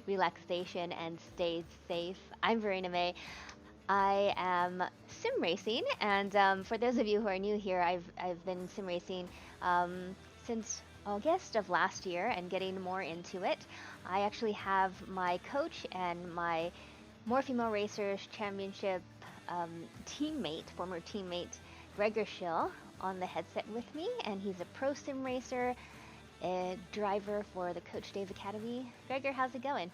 relaxation, and stay safe. I'm Verena Mei. I am sim racing, and for those of you who are new here, I've been sim racing since August of last year and getting more into it. I actually have my coach and my More Female Racers Championship teammate, former teammate Gregor Schill, on the headset with me, and he's a pro sim racer, a driver for the Coach Dave Academy. Gregor, how's it going?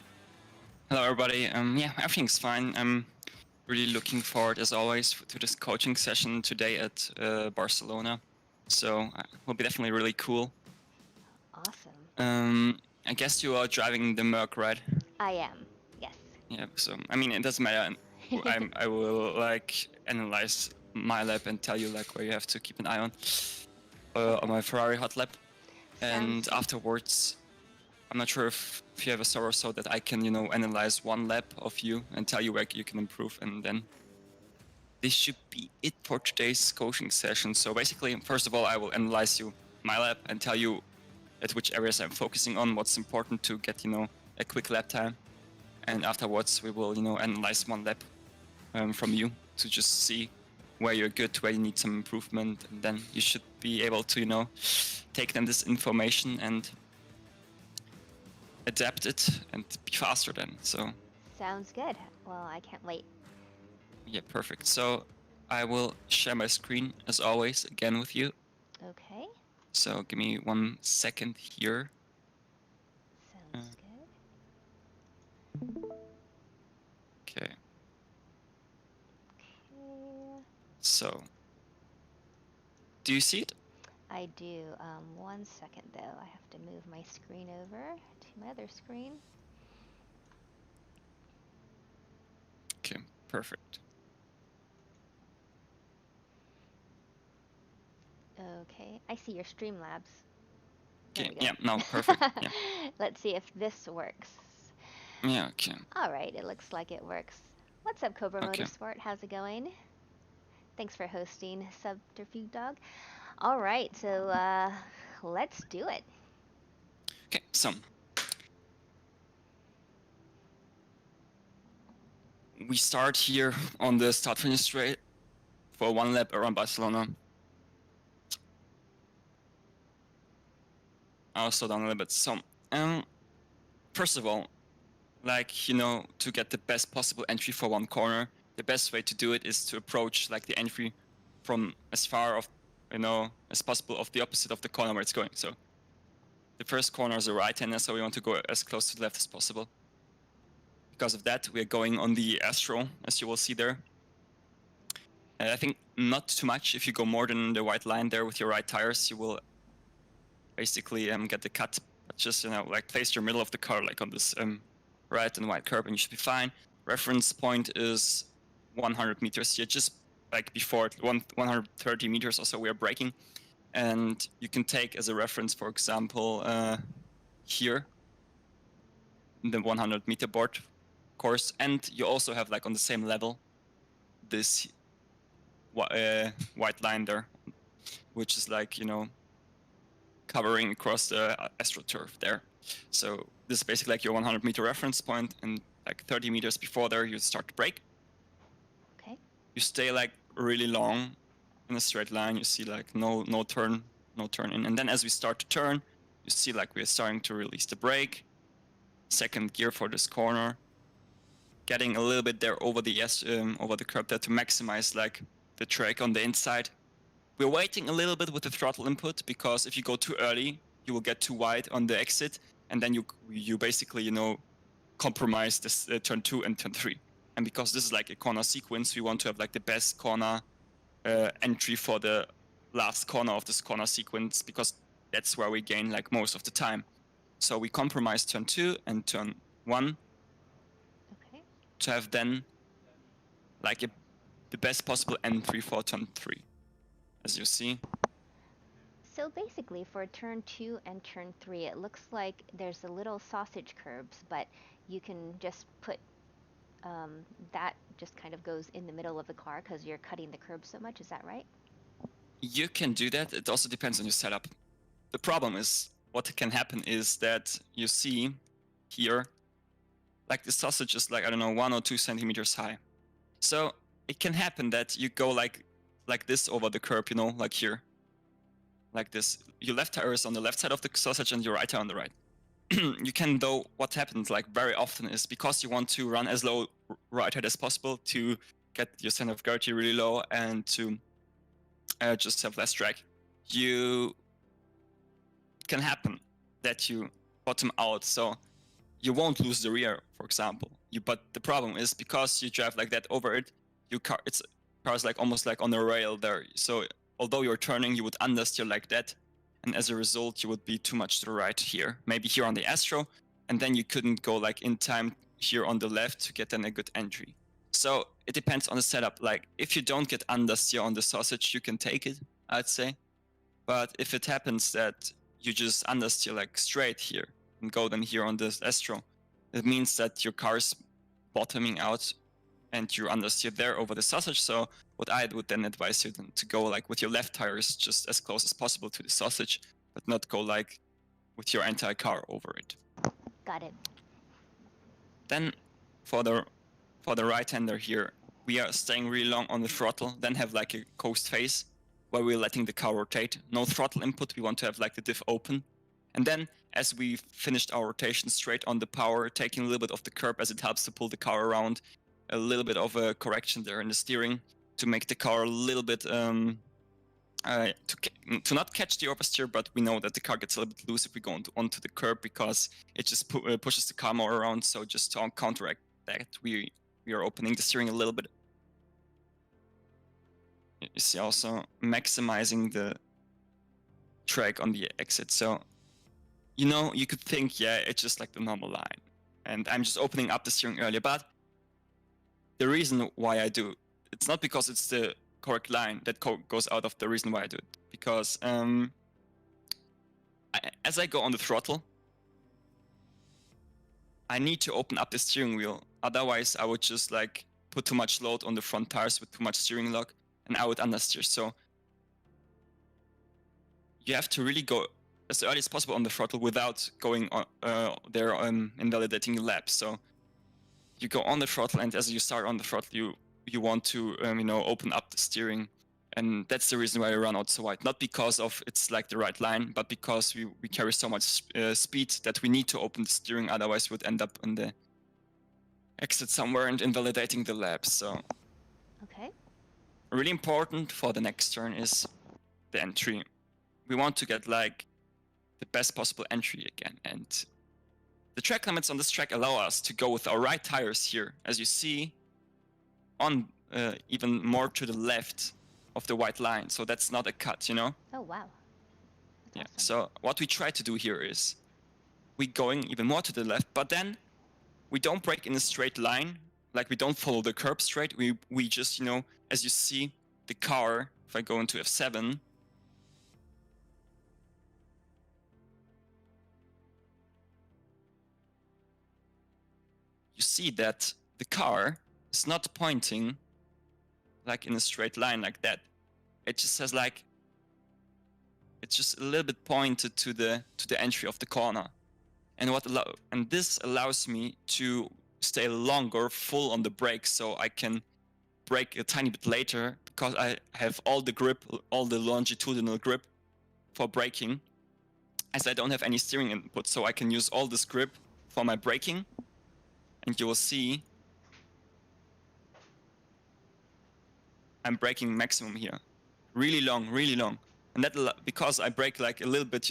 Hello, everybody. Yeah, everything's fine. I'm really looking forward, as always, to this coaching session today at Barcelona. So it will be definitely really cool. Awesome. I guess you are driving the Merc, right? I am, yes. Yeah. So I mean, it doesn't matter. I will like analyze my lap and tell you like where you have to keep an eye on my Ferrari hot lap, and afterwards. I'm not sure if you have a server so that I can, analyze one lap of you and tell you where you can improve. And then this should be it for today's coaching session. So basically, first of all, I will analyze my lap and tell you at which areas I'm focusing on, what's important to get, a quick lap time. And afterwards, we will, analyze one lap from you to just see where you're good, where you need some improvement. And then you should be able to, take them this information and adapt it and be faster then. So sounds good. Well, I can't wait. Yeah, perfect. So I will share my screen as always again with you. Okay. So give me 1 second here. Sounds good. Okay. Okay. So do you see it? I do. 1 second though. I have to move my screen over to my other screen. Okay, perfect. Okay, I see your Streamlabs. Okay, yeah, now perfect. Yeah. Let's see if this works. Yeah, okay. All right, it looks like it works. What's up, Cobra Okay. Motorsport? How's it going? Thanks for hosting, Subterfuge Dog. All right, so let's do it. Okay, so we start here on the start finish straight for one lap around Barcelona. I'll slow down a little bit. So, first of all, like, to get the best possible entry for one corner, the best way to do it is to approach like the entry from as far of, as possible of the opposite of the corner where it's going. So the first corner is a right-hander, so we want to go as close to the left as possible. Because of that, we're going on the Astro, as you will see there. And I think not too much. If you go more than the white line there with your right tires, you will basically get the cut. But just, like place your middle of the car like on this red and white curb and you should be fine. Reference point is 100 meters here, just like before 130 meters or so we are braking. And you can take as a reference, for example, here, the 100 meter board course. And you also have like on the same level, this white line there, which is like, covering across the AstroTurf there. So this is basically like your 100 meter reference point, and like 30 meters before there, you start to brake. Okay. You stay like really long in a straight line. You see like no turn in. And then as we start to turn, you see like we're starting to release the brake. Second gear for this corner. Getting a little bit there over the curb there to maximize like the track on the inside. We're waiting a little bit with the throttle input because if you go too early, you will get too wide on the exit, and then you basically compromise this turn 2 and turn 3. And because this is like a corner sequence, we want to have like the best corner entry for the last corner of this corner sequence because that's where we gain like most of the time. So we compromise turn 2 and turn 1 to have then like the best possible entry for turn 3, as you see. So basically for turn 2 and turn 3, it looks like there's a little sausage curbs, but you can just put that just kind of goes in the middle of the car because you're cutting the curb so much. Is that right? You can do that. It also depends on your setup. The problem is what can happen is that you see here like the sausage is like, I don't know, 1 or 2 centimeters high. So it can happen that you go like this over the curb, you know, like here, like this. Your left tire is on the left side of the sausage and your right tire on the right. You can, though, what happens like very often is because you want to run as low right head as possible to get your center of gravity really low and to just have less drag, you can happen that you bottom out. So you won't lose the rear, for example. But the problem is because you drive like that over it, car's like almost like on a rail there. So although you're turning, you would understeer like that, and as a result, you would be too much to the right here. Maybe here on the Astro, and then you couldn't go like in time here on the left to get then a good entry. So it depends on the setup. Like if you don't get understeer on the sausage, you can take it, I'd say. But if it happens that you just understeer like straight here and go then here on this Astro, it means that your car's bottoming out and you understeer there over the sausage. So what I would then advise you then to go like with your left tires just as close as possible to the sausage, but not go like with your entire car over it. Got it. Then for the right-hander here, we are staying really long on the throttle, then have like a coast phase where we're letting the car rotate. No throttle input, we want to have like the diff open. And then as we finished our rotation straight on the power, taking a little bit of the curb as it helps to pull the car around, a little bit of a correction there in the steering to make the car a little bit to not catch the oversteer, but we know that the car gets a little bit loose if we go onto the curb because it just pushes the car more around. So just to counteract that, we are opening the steering a little bit. You see also maximizing the track on the exit. So, you know, you could think, yeah, it's just like the normal line. And I'm just opening up the steering earlier. But the reason why I do, it's not because it's the correct line that goes out of the reason why I do it. Because as I go on the throttle, I need to open up the steering wheel. Otherwise, I would just like put too much load on the front tires with too much steering lock, and I would understeer. So you have to really go as early as possible on the throttle without going on there invalidating your laps. So you go on the throttle, and as you start on the throttle, you want to open up the steering, and that's the reason why I run out so wide. Not because of it's like the right line, but because we carry so much speed that we need to open the steering. Otherwise, we would end up in the exit somewhere and invalidating the laps. So Okay. really important for the next turn is the entry. We want to get like the best possible entry again, and the track limits on this track allow us to go with our right tires here, as you see, on even more to the left of the white line. So that's not a cut, you know? Oh, wow. That's Yeah. awesome. So what we try to do here is we going even more to the left, but then we don't brake in a straight line. Like we don't follow the curb straight. We just, as you see the car, if I go into F7, you see that the car is not pointing like in a straight line like that. It just says like, it's just a little bit pointed to the entry of the corner. And this allows me to stay longer full on the brakes, so I can brake a tiny bit later because I have all the grip, all the longitudinal grip for braking, as I don't have any steering input, so I can use all this grip for my braking. And you will see I'm braking maximum here, really long, and that because I brake like a little bit,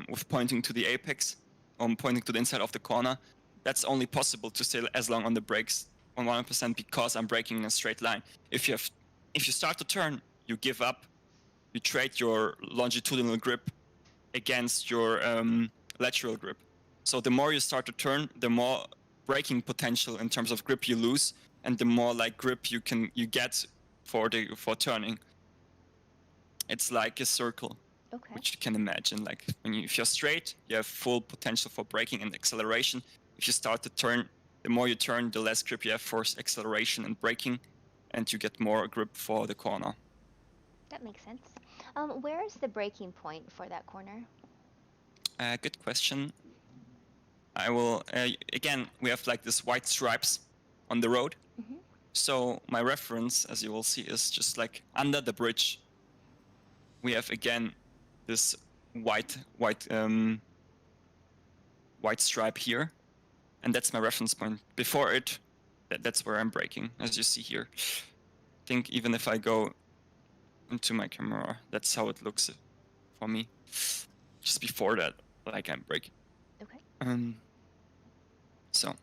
with pointing to the apex, pointing to the inside of the corner. That's only possible to stay as long on the brakes on 100% because I'm braking in a straight line. If you start to turn, you give up, you trade your longitudinal grip against your lateral grip. So the more you start to turn, the more braking potential in terms of grip you lose, and the more like grip you get for turning. It's like a circle, Okay. which you can imagine. Like if you're straight, you have full potential for braking and acceleration. If you start to turn, the more you turn, the less grip you have for acceleration and braking, and you get more grip for the corner. That makes sense. Where is the braking point for that corner? Good question. I will, again, we have like this white stripes on the road. Mhm. So my reference, as you will see, is just like under the bridge. We have again this white stripe here, and that's my reference point. Before it, that's where I'm braking, as you see here. I think even if I go into my camera, that's how it looks for me. Just before that, like I'm braking. Okay. So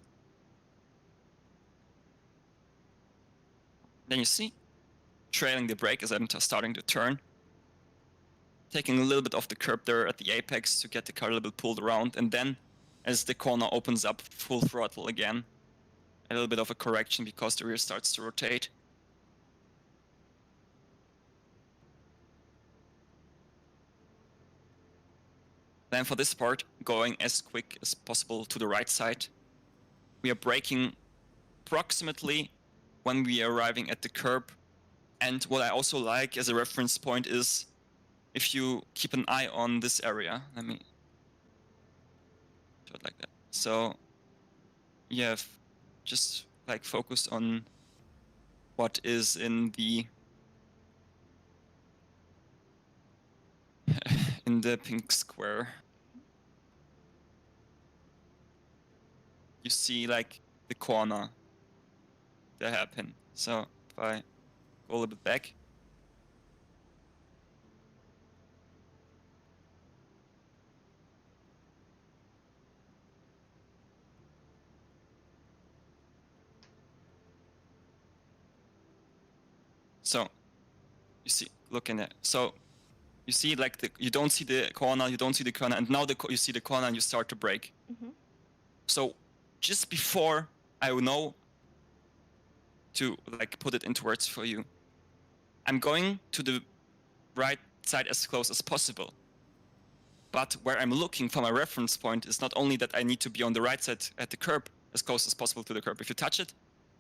then you see, trailing the brake as I'm starting to turn, taking a little bit off the curb there at the apex to get the car a little bit pulled around, and then as the corner opens up, full throttle again, a little bit of a correction because the rear starts to rotate. Then for this part, going as quick as possible to the right side. We are braking approximately when we are arriving at the curb. And what I also like as a reference point is if you keep an eye on this area. Let me do it like that. So you have just like focus on what is in the in the pink square. You see like the corner, the hairpin. So if I go a little bit back, so you see, looking at, so you see like you don't see the corner, and now you see the corner and you start to brake. Mhm. So just before I know to like put it into words for you, I'm going to the right side as close as possible. But where I'm looking for my reference point is not only that I need to be on the right side at the curb as close as possible to the curb. If you touch it,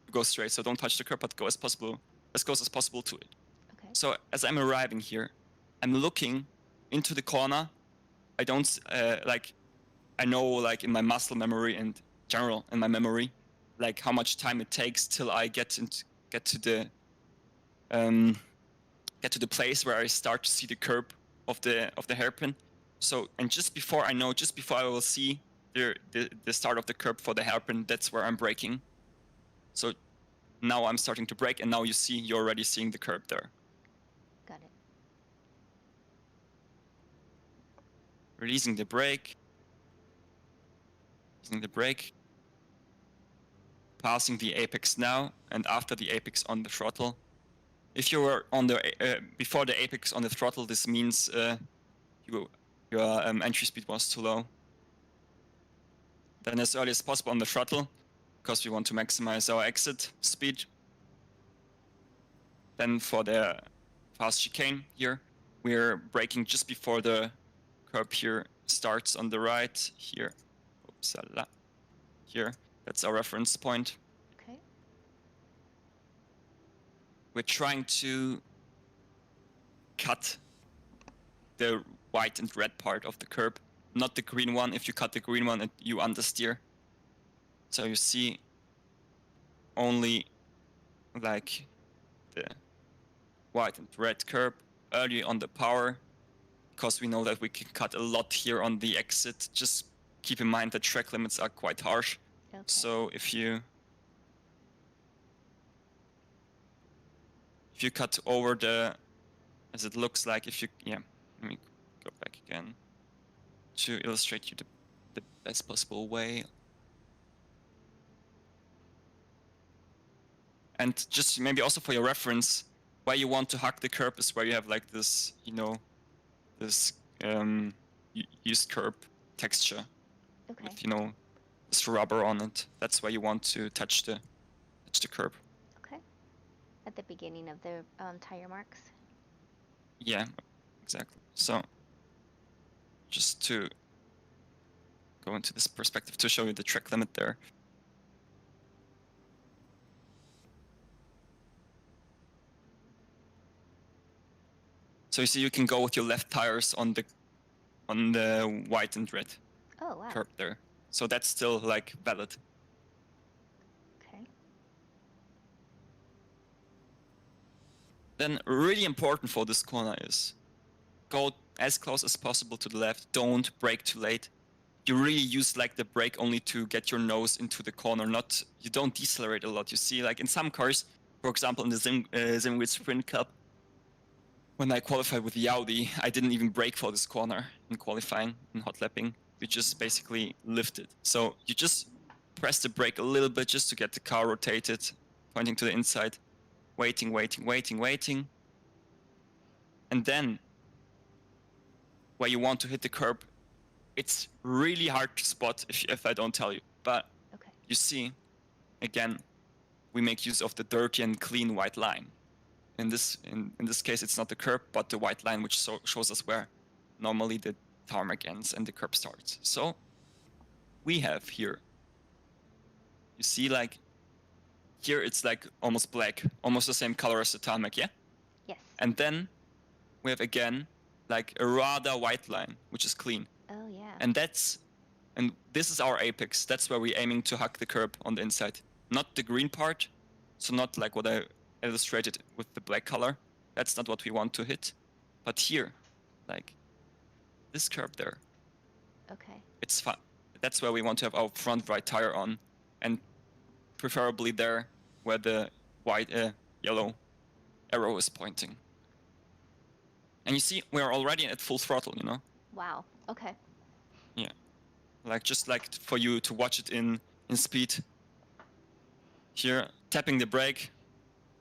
you go straight. So don't touch the curb, but go as close as possible to it. Okay. So as I'm arriving here, I'm looking into the corner. I don't I know like in my muscle memory and general in my memory, like how much time it takes till I get to the place where I start to see the curb of the hairpin. So and just before I will see the start of the curb for the hairpin, that's where I'm braking. So now I'm starting to brake, and now you're already seeing the curb there. Got it. Releasing the brake. Using the brake. Passing the apex now, and after the apex on the throttle. If you were on the before the apex on the throttle, this means your entry speed was too low. Then as early as possible on the throttle, because we want to maximize our exit speed. Then for the fast chicane here, we're braking just before the curb here starts on the right here. Oopsala. Here, that's our reference point. Okay. We're trying to cut the white and red part of the curb, not the green one. If you cut the green one, you understeer. So you see only like the white and red curb early on the power, because we know that we can cut a lot here on the exit. Just keep in mind that track limits are quite harsh. Okay. So if you cut over the, as it looks like, let me go back again to illustrate you the best possible way. And just maybe also for your reference, where you want to hug the curb is where you have like this, this used curb texture. Okay. With, this rubber on it. That's where you want to touch the curb. Okay. At the beginning of the tire marks. Yeah, exactly. So just to go into this perspective to show you the track limit there. So you see, you can go with your left tires on the white and red Oh wow. curb there. So that's still like valid. Okay. Then really important for this corner is go as close as possible to the left. Don't brake too late. You really use like the brake only to get your nose into the corner. You don't decelerate a lot. You see, like in some cars, for example, in the Zimwit Sprint Cup, when I qualified with the Audi, I didn't even brake for this corner in qualifying, in hot lapping. We just basically lifted. So you just press the brake a little bit just to get the car rotated, pointing to the inside, waiting. And then where you want to hit the curb, it's really hard to spot if I don't tell you. But Okay. you see, again, we make use of the dirty and clean white line. In this case, it's not the curb, but the white line, which shows us where normally the tarmac ends and the curb starts. So we have here, you see, like here it's like almost black, almost the same color as the tarmac, yeah? Yes. And then we have again like a rather white line, which is clean. Oh yeah. And this is our apex. That's where we're aiming to hug the curb on the inside. Not the green part, so not like what I illustrated with the black color. That's not what we want to hit. But here, like this curb there, Okay. it's fun. That's where we want to have our front right tire on, and preferably there where the yellow arrow is pointing. And you see, we're already at full throttle, you know? Wow. Okay. Yeah. Just like for you to watch it in speed. Here, tapping the brake,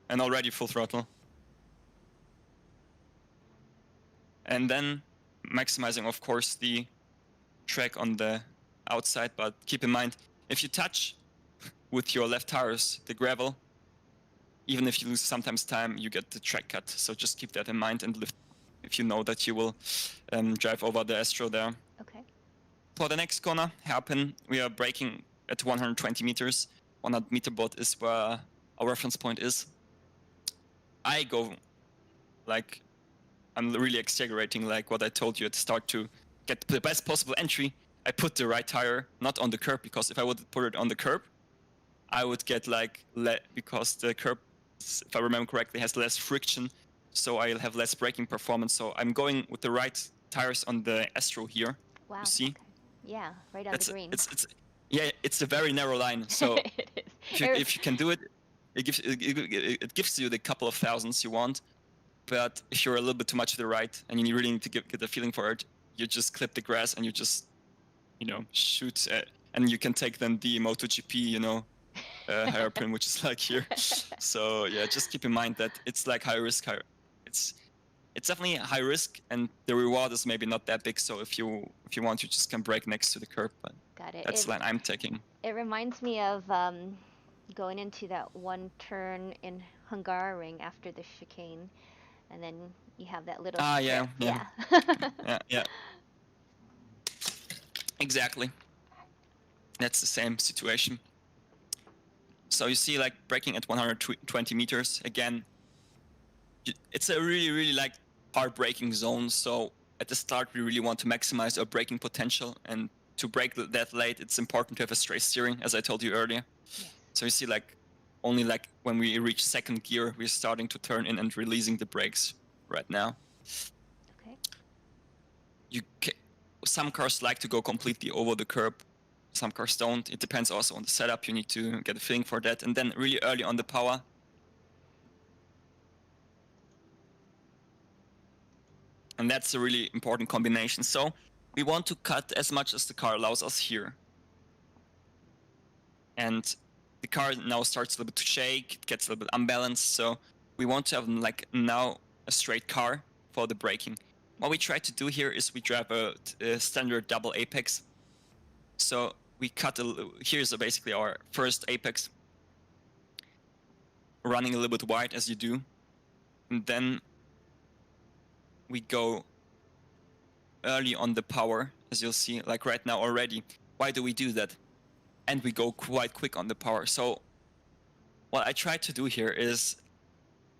and already full throttle. And then maximizing, of course, the track on the outside. But keep in mind, if you touch with your left tires the gravel, even if you lose sometimes time, you get the track cut. So just keep that in mind and lift if you know that you will drive over the Astro there. Okay. For the next corner, hairpin, we are braking at 120 meters. 100 meter board is where our reference point is. I go like, I'm really exaggerating like what I told you at the start to get the best possible entry. I put the right tire not on the curb, because if I would put it on the curb, I would get like, because the curb, if I remember correctly, has less friction, so I'll have less braking performance. So I'm going with the right tires on the Astro here. Wow. You see? Okay. Yeah, right on the green. It's a very narrow line. So It is. if you can do it, it gives you the couple of thousands you want. But if you're a little bit too much to the right and you really need to get the feeling for it, you just clip the grass and you just, shoot. And you can take then the MotoGP, hairpin, which is like here. So yeah, just keep in mind that it's like high risk. It's definitely high risk, and the reward is maybe not that big. So if you want, you just can brake next to the curb. But Got it. that's the line I'm taking. It reminds me of going into that one turn in Hungaroring after the chicane, and then you have that little strip. Yeah. Yeah. Exactly. That's the same situation. So you see, like braking at 120 meters again. It's a really, really like hard braking zone. So at the start, we really want to maximize our braking potential, and to brake that late, it's important to have a straight steering, as I told you earlier. Yes. So you see, like only like when we reach second gear, we're starting to turn in and releasing the brakes right now. Okay. Some cars like to go completely over the curb. Some cars don't. It depends also on the setup. You need to get a feeling for that. And then really early on the power. And that's a really important combination. So we want to cut as much as the car allows us here. And the car now starts a little bit to shake. It gets a little bit unbalanced. So we want to have like now a straight car for the braking. What we try to do here is we drive a standard double apex. So we cut, here's basically our first apex, running a little bit wide as you do. And then we go early on the power, as you'll see, like right now already. Why do we do that? And we go quite quick on the power. So what I try to do here is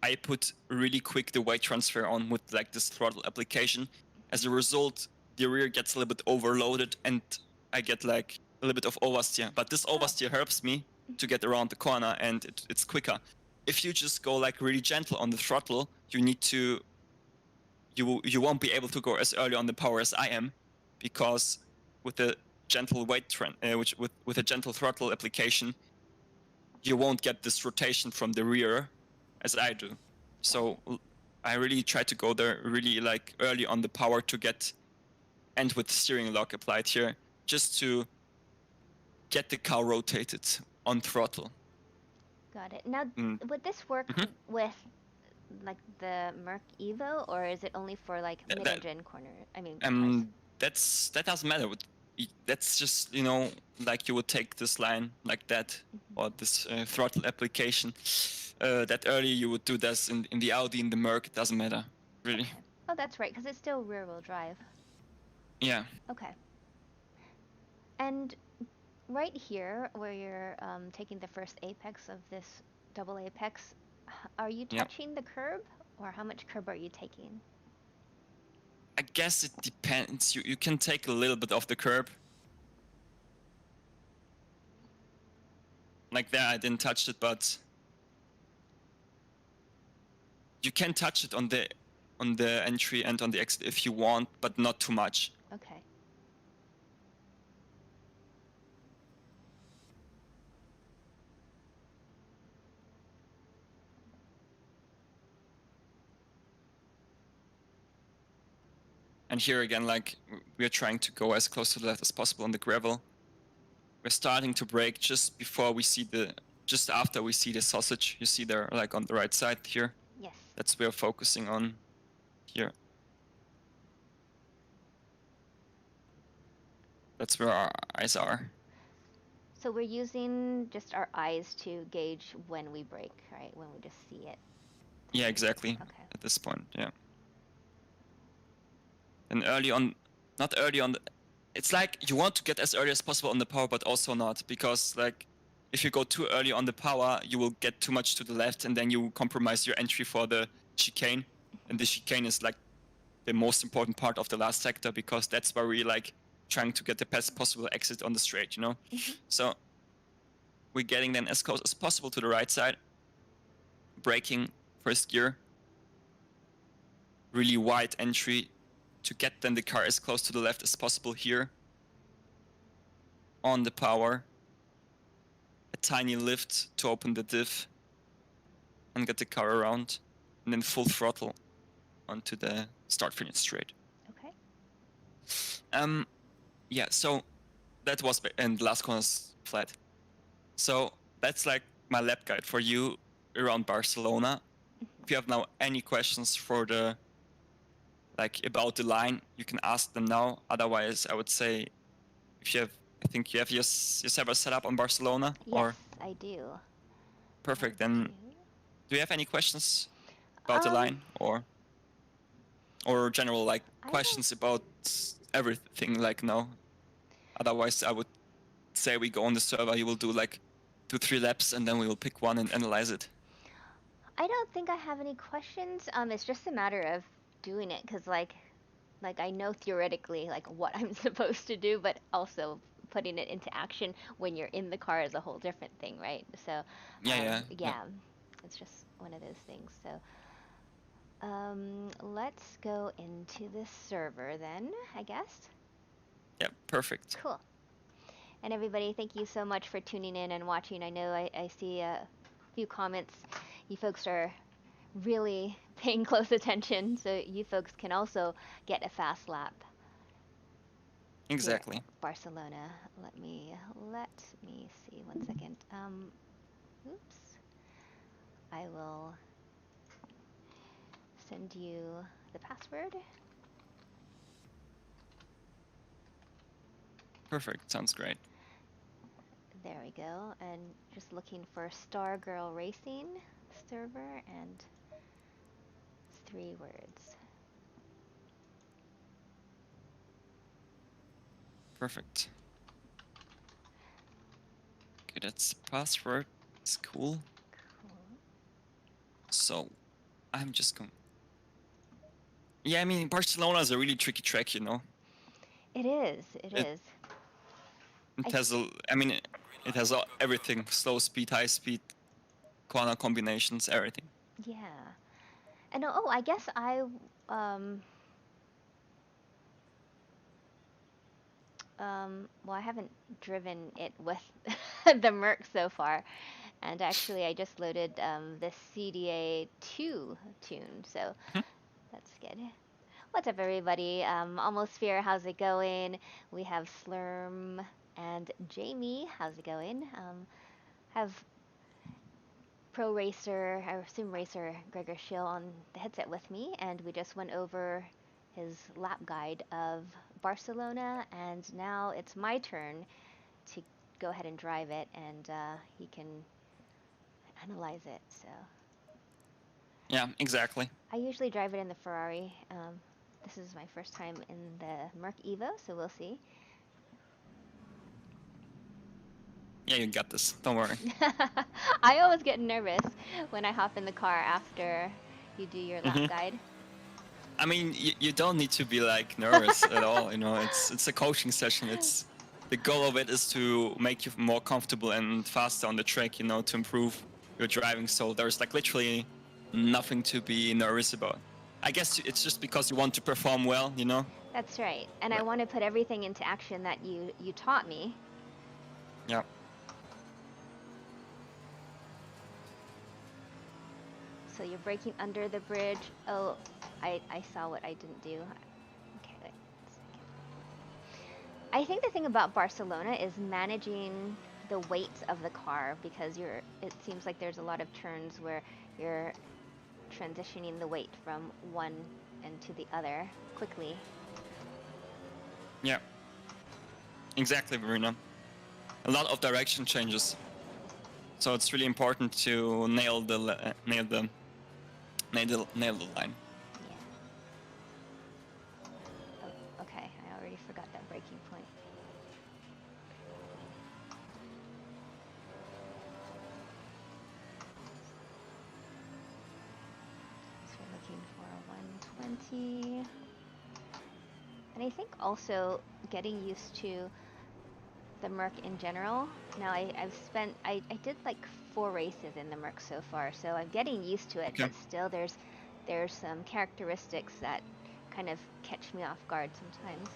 I put really quick the weight transfer on with like this throttle application. As a result, the rear gets a little bit overloaded, and I get like a little bit of oversteer, but this oversteer helps me to get around the corner, and it's quicker. If you just go like really gentle on the throttle, you won't be able to go as early on the power as I am, because with the gentle weight trend, with a gentle throttle application, you won't get this rotation from the rear as I do. So I really try to go there really like early on the power to get, and with steering lock applied here, just to get the car rotated on throttle. Got it. Now, would this work with like the Merc Evo, or is it only for like mid-engine corner? I mean, that doesn't matter. That's just, you know, like you would take this line like that, or this throttle application that early. You would do this in the Audi, in the Merc. It doesn't matter, really. Okay. Oh, that's right, because it's still rear-wheel drive. Yeah. Okay. And right here, where you're taking the first apex of this double apex, are you touching the curb, or how much curb are you taking? I guess it depends. You can take a little bit off the curb. Like there, I didn't touch it, but you can touch it on the entry and on the exit if you want, but not too much. Okay. And here again, like, we're trying to go as close to the left as possible on the gravel. We're starting to brake just before we see just after we see the sausage. You see there, like on the right side here. Yes. That's where we're focusing on here. That's where our eyes are. So we're using just our eyes to gauge when we brake, right? When we just see it. Yeah, exactly. Okay. At this point, yeah. And not early on, it's like you want to get as early as possible on the power, but also not, because like if you go too early on the power, you will get too much to the left, and then you compromise your entry for the chicane. And the chicane is like the most important part of the last sector, because that's where we like trying to get the best possible exit on the straight, you know? So we're getting then as close as possible to the right side, braking first gear, really wide entry to get then the car as close to the left as possible here. On the power, a tiny lift to open the diff and get the car around, and then full throttle onto the start-finish straight. Okay. Yeah, so that was, and last corner's flat. So that's like my lap guide for you around Barcelona. If you have now any questions for about the line, you can ask them now. Otherwise, I would say, I think you have your server set up on Barcelona? Yes, or? I do. Perfect. Then, do you have any questions about the line, or general like questions about everything like now? Otherwise, I would say we go on the server. You will do like 2-3 laps, and then we will pick one and analyze it. I don't think I have any questions. It's just a matter of doing it, because like I know theoretically like what I'm supposed to do, but also putting it into action when you're in the car is a whole different thing, right? So yeah, it's just one of those things. So let's go into the server then, I guess. Yeah, perfect. Cool. And everybody, thank you so much for tuning in and watching. I know I see a few comments. You folks are really paying close attention, so you folks can also get a fast lap. Exactly. Barcelona. Let me see 1 second. Oops. I will send you the password. Perfect. Sounds great. There we go. And just looking for Star Girl Racing server, and 3 words. Perfect. Okay, that's the password. It's cool. So, I'm just going. Yeah, I mean, Barcelona is a really tricky track, you know. It is. It is. It has I mean, it has everything: slow speed, high speed, corner combinations, everything. Yeah. And I guess um well, I haven't driven it with the Merc so far, and actually I just loaded the CDA2 tune, so Hmm? that's good. What's up, everybody? Almosphere, how's it going? We have Slurm and Jamie, how's it going? Have pro racer or sim racer Gregor Schill on the headset with me, and we just went over his lap guide of Barcelona, and now it's my turn to go ahead and drive it, and he can analyze it. So Yeah, exactly. I usually drive it in the Ferrari. This is my first time in the Merc Evo, so we'll see. Yeah, you got this. Don't worry. I always get nervous when I hop in the car after you do your lap Hmm. guide. I mean, you don't need to be like nervous at all. You know, it's a coaching session. It's the goal of it is to make you more comfortable and faster on the track. You know, to improve your driving. So there's like literally nothing to be nervous about. I guess it's just because you want to perform well. You know. That's right. And I But want to put everything into action that you taught me. yeah. So you're braking under the bridge. Oh, I saw what I didn't do. Okay, wait a second. I think the thing about Barcelona is managing the weight of the car, because it seems like there's a lot of turns where you're transitioning the weight from one end to the other quickly. Yeah. Exactly, Verena. A lot of direction changes. So it's really important to nail the line. Yeah. Oh, okay. I already forgot that braking point. So we're looking for a 120. And I think also getting used to the Merc in general. Now I did like 4 races in the Merc so far, so I'm getting used to it, Okay. but still there's some characteristics that kind of catch me off guard sometimes.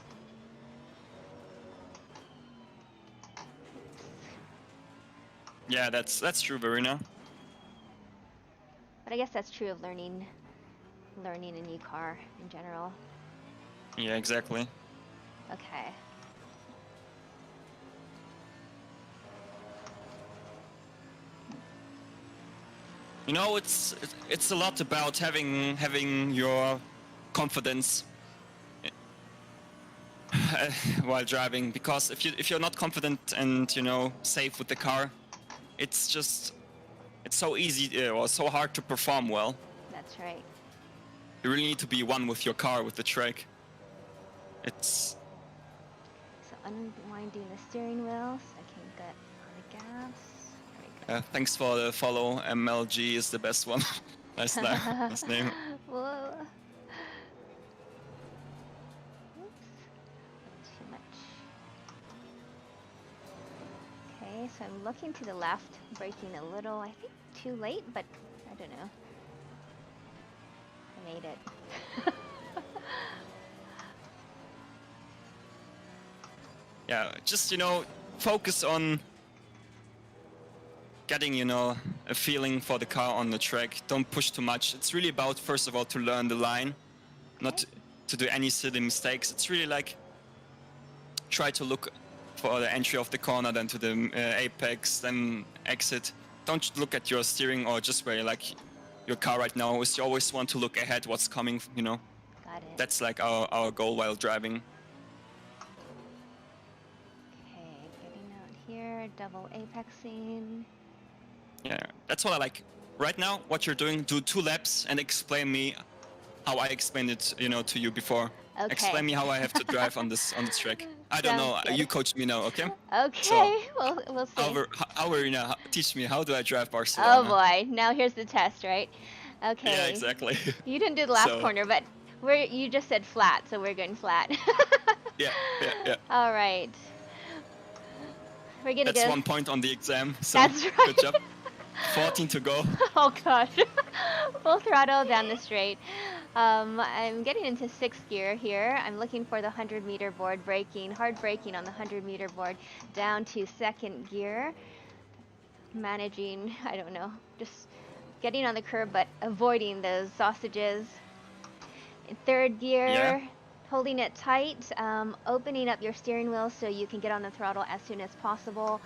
Yeah, that's true, Verena. But I guess that's true of learning a new car in general. Yeah, exactly. Okay. You know, it's a lot about having your confidence while driving, because if you're not confident and safe with the car, it's so easy or so hard to perform well. That's right. You really need to be one with your car, with the track. It's So unwinding the steering wheel so I can get on the gas. There we go. thanks for the follow. MLG is the best one. Nice name. Whoa. Oops. Too much. Okay, so I'm looking to the left, braking a little, I think too late, but I don't know. I made it. Yeah, just focus on getting a feeling for the car on the track. Don't push too much. It's really about, first of all, to learn the line, not to do any silly mistakes. It's really like try to look for the entry of the corner, then to the apex, then exit. Don't look at your steering or just where your car right now is. You always want to look ahead, what's coming. Got it. That's like our goal while driving. Okay, getting out here, double apexing. Yeah, that's what I like. Right now, what you're doing, do 2 laps and explain me how I explained it, to you before. Okay. Explain me how I have to drive on this track. I don't know. Sounds You good. coach me now, okay? Okay, So, we'll see. Verena, teach me, how do I drive Oh Barcelona? boy, now here's the test, right? Okay. Yeah, exactly. You didn't do the last So, corner, but you just said flat, so we're going flat. yeah. All right. We're gonna That's go. 1 point on the exam. So That's right. good job. 14 to go. Oh gosh. Full throttle down the straight. I'm getting into 6th gear here. I'm looking for the 100-meter board, braking, hard braking on the 100-meter board, down to 2nd gear. Managing, I don't know, just getting on the curb but avoiding those sausages. In 3rd gear, Yeah. holding it tight, opening up your steering wheel so you can get on the throttle as soon as possible.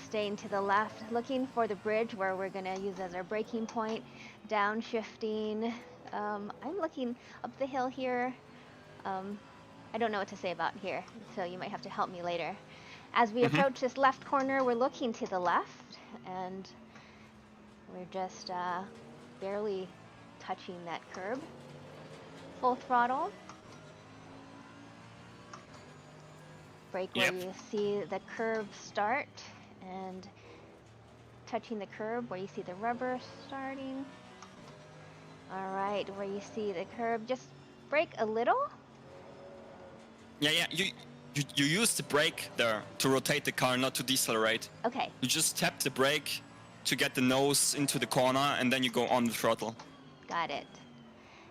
Staying to the left, looking for the bridge where we're going to use as our braking point. Downshifting. I'm looking up the hill here. I don't know what to say about here, so you might have to help me later. As we approach this left corner, we're looking to the left, and we're just barely touching that curb. Full throttle. Brake where you see the curb start, and touching the curb where you see the rubber starting. All right, where you see the curb, just brake a little. Yeah. You use the brake there to rotate the car, not to decelerate. Okay. You just tap the brake to get the nose into the corner, and then you go on the throttle. Got it.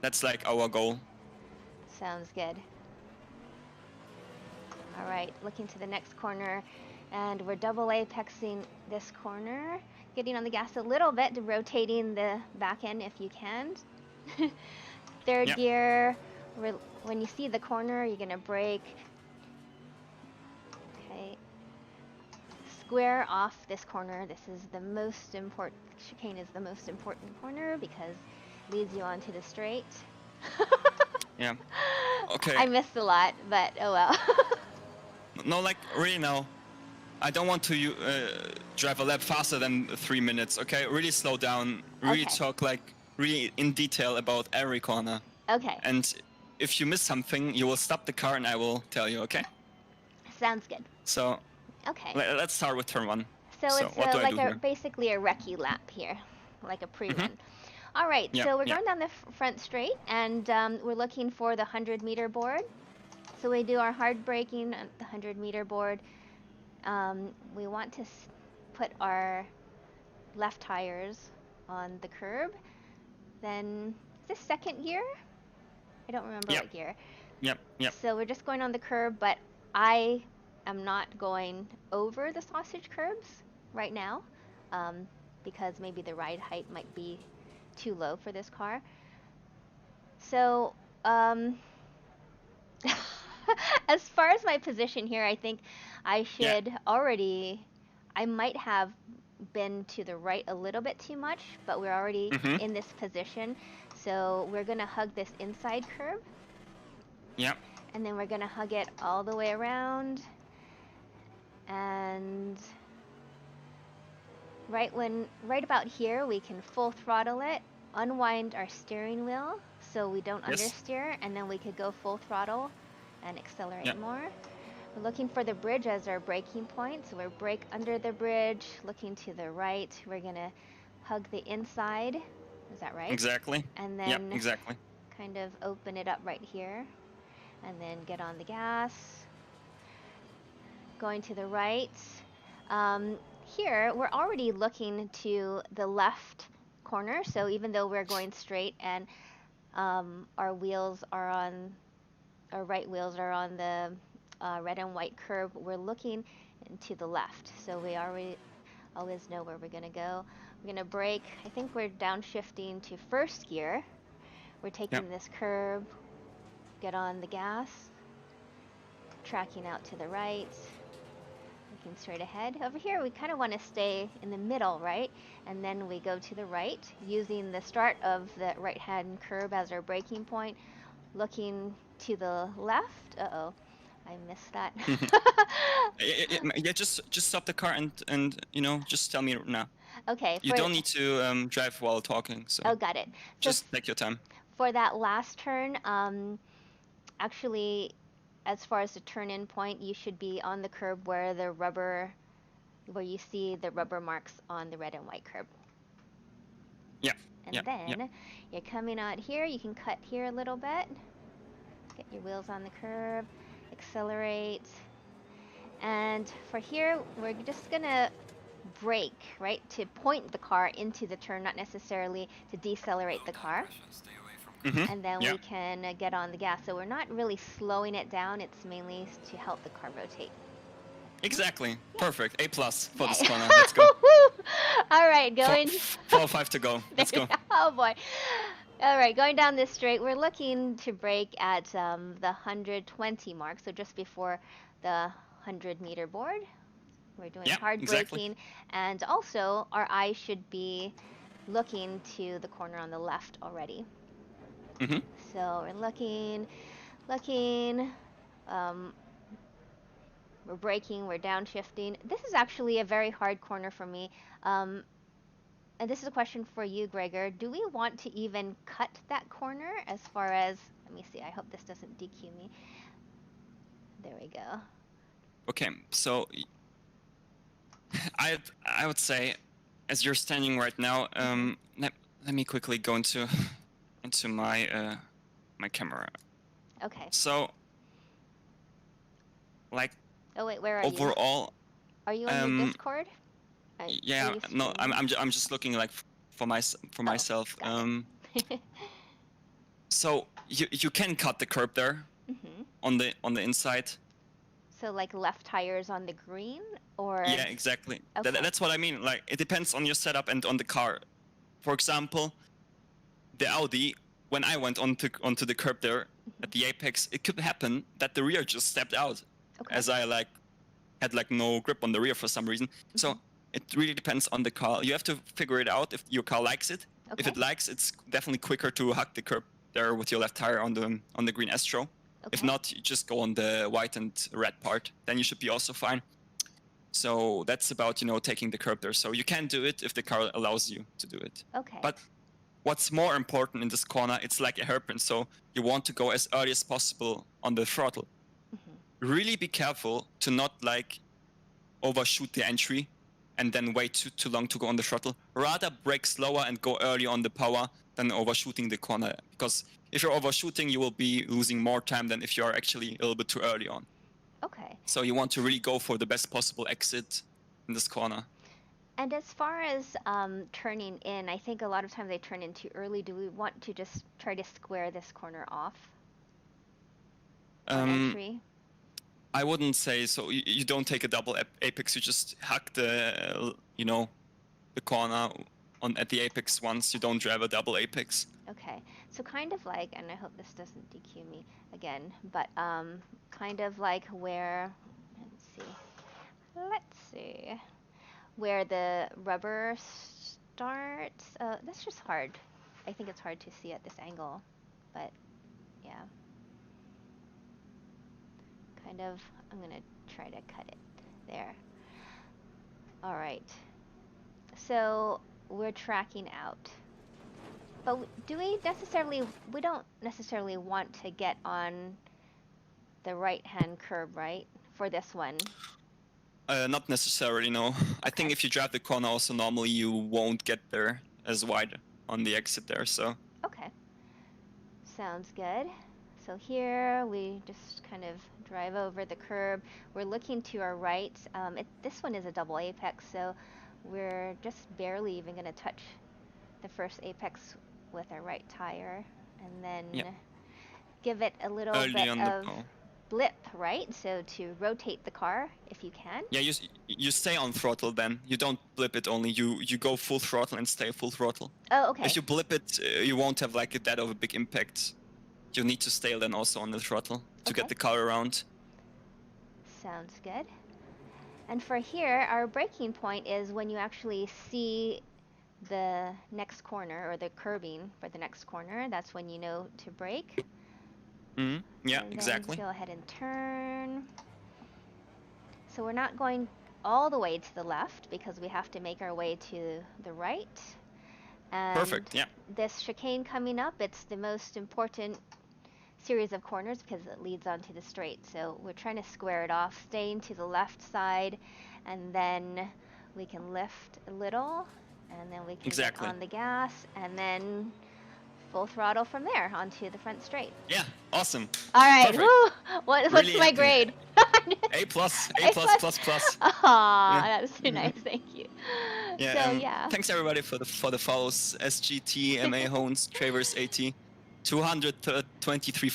That's like our goal. Sounds good. All right, looking to the next corner, and we're double apexing this corner, getting on the gas a little bit, rotating the back end if you can. 3rd gear, when you see the corner, you're gonna brake. Okay. Square off this corner. This is the most important, chicane is the most important corner because it leads you onto the straight. Yeah. Okay. I missed a lot, but oh well. No, like really now, I don't want to drive a lap faster than 3 minutes. Okay, really slow down. Really talk like really in detail about every corner. Okay. And if you miss something, you will stop the car and I will tell you. Okay. Sounds good. So. Okay. Let's start with turn 1. So it's like basically a recce lap here, like a pre-run. All right, so we're going down the front straight, and we're looking for the 100-meter board. So we do our hard braking on the 100-meter board. We want to put our left tires on the curb. Then, is this 2nd gear? I don't remember what gear. Yep. So we're just going on the curb, but I am not going over the sausage curbs right now, because maybe the ride height might be too low for this car. So, as far as my position here, I think I should already, I might have been to the right a little bit too much, but we're already in this position. So we're going to hug this inside curb. Yep. And then we're going to hug it all the way around. And right about here, we can full throttle it, unwind our steering wheel so we don't understeer, and then we could go full throttle and accelerate more. We're looking for the bridge as our braking point, so we're brake under the bridge, looking to the right. We're going to hug the inside. Is that right? Exactly. And then exactly. kind of open it up right here, and then get on the gas. Going to the right. Here, we're already looking to the left corner, so even though we're going straight and our wheels are on, our right wheels are on the red and white curb, we're looking to the left. So we already always know where we're going to go. We're going to brake. I think we're downshifting to 1st gear. We're taking this curb, get on the gas, tracking out to the right, looking straight ahead. Over here, we kind of want to stay in the middle, right? And then we go to the right, using the start of the right-hand curb as our braking point, looking to the left. Uh-oh, I missed that. Just stop the car and just tell me now. Okay. You don't need to drive while talking. So. Oh, got it. Just take your time. For that last turn, actually, as far as the turn-in point, you should be on the curb where you see the rubber marks on the red and white curb. Yeah. And then you're coming out here. You can cut here a little bit. Get your wheels on the curb. Accelerate. And for here, we're just gonna brake, right, to point the car into the turn, not necessarily to decelerate the car. And then Yeah, we can get on the gas. So we're not really slowing it down. It's mainly to help the car rotate. exactly. Perfect. A plus for Yay. this corner. Let's go. All right, going. 4 or 5 to go. Let's go. Oh boy. All right, going down this straight, we're looking to brake at the 120 mark, so just before the 100-meter board. We're doing Yeah, hard exactly. braking, and also our eye should be looking to the corner on the left already. So we're looking, um, we're braking, we're downshifting. This is actually a very hard corner for me. Um, and this is a question for you, Gregor. Do we want to even cut that corner as far as, let me see, I hope this doesn't DQ me. There we go. Okay, so I would say, as you're standing right now, let me quickly go into my my camera. Okay. So, like, Oh wait, where are you? overall, Are you on your Discord? yeah, no, I'm just looking like for myself. Got it. So you can cut the curb there on the inside. So like left tires on the green, or? Yeah, exactly. Okay. That's what I mean. Like, it depends on your setup and on the car. For example, the Audi, when I went onto the curb there at the apex, it could happen that the rear just stepped out, as I had no grip on the rear for some reason. So it really depends on the car. You have to figure it out if your car likes it. If it likes, it's definitely quicker to hug the curb there with your left tire on the green Astro. If not, you just go on the white and red part. Then you should be also fine. So that's about, taking the curb there. So you can do it if the car allows you to do it. Okay. But what's more important in this corner, it's like a hairpin. So you want to go as early as possible on the throttle. Really be careful to not overshoot the entry and then wait too long to go on the throttle. Rather brake slower and go early on the power than overshooting the corner. Because if you're overshooting, you will be losing more time than if you are actually a little bit too early on. Okay. So you want to really go for the best possible exit in this corner. And as far as turning in, I think a lot of times they turn in too early. Do we want to just try to square this corner off on entry? I wouldn't say so. You don't take a double apex. You just hug the corner at the apex once. You don't drive a double apex. Okay, so kind of like, and I hope this doesn't DQ me again, but kind of like where, let's see, where the rubber starts. That's just hard. I think it's hard to see at this angle, but yeah. Kind of, I'm gonna try to cut it there. All right. So we're tracking out. But we don't necessarily want to get on the right-hand curb, right? For this one. Not necessarily, no. Okay. I think if you drive the corner also normally you won't get there as wide on the exit there, so. Okay. Sounds good. So here we just kind of drive over the curb. We're looking to our right. This one is a double apex, so we're just barely even going to touch the first apex with our right tire, and then give it a little bit of blip, right? So to rotate the car if you can. Yeah, you stay on throttle then. You don't blip it only. You go full throttle and stay full throttle. Oh, okay. If you blip it, you won't have that of a big impact. You need to stay then also on the throttle to get the car around. Sounds good. And for here, our braking point is when you actually see the next corner, or the curbing for the next corner. That's when you know to brake. Yeah, and exactly. Go ahead and turn. So we're not going all the way to the left because we have to make our way to the right. And perfect, yeah. This chicane coming up, it's the most important series of corners because it leads onto the straight. So we're trying to square it off, staying to the left side, and then we can lift a little, and then we can get on the gas, and then full throttle from there onto the front straight. Yeah, awesome. All right. Perfect. What's Really my happy. grade? A plus, A A plus, plus. plus, plus. Aw, Yeah. that's so nice. Thank you. Yeah. So yeah. Thanks everybody for the follows. SGT, MA Hones, Travers 80, 223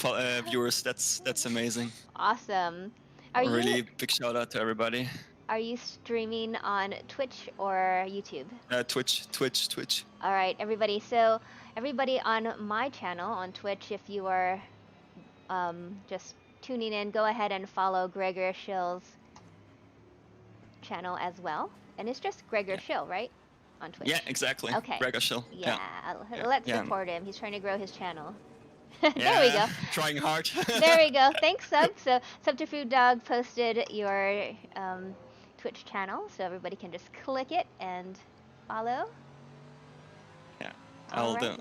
viewers. That's amazing. Awesome. Really big shout out to everybody. Are you streaming on Twitch or YouTube? Twitch. All right, everybody. So everybody on my channel on Twitch, if you are just tuning in, go ahead and follow Gregor Schill's channel as well. And it's just Gregor Schill, right? On Twitch. Yeah, exactly. Okay. Gregor Schill. Yeah. Let's support him. He's trying to grow his channel. There we go. Trying hard. There we go. Thanks, Sug. So Subterfuge Dog posted your Twitch channel, so everybody can just click it and follow. Yeah, I'll do.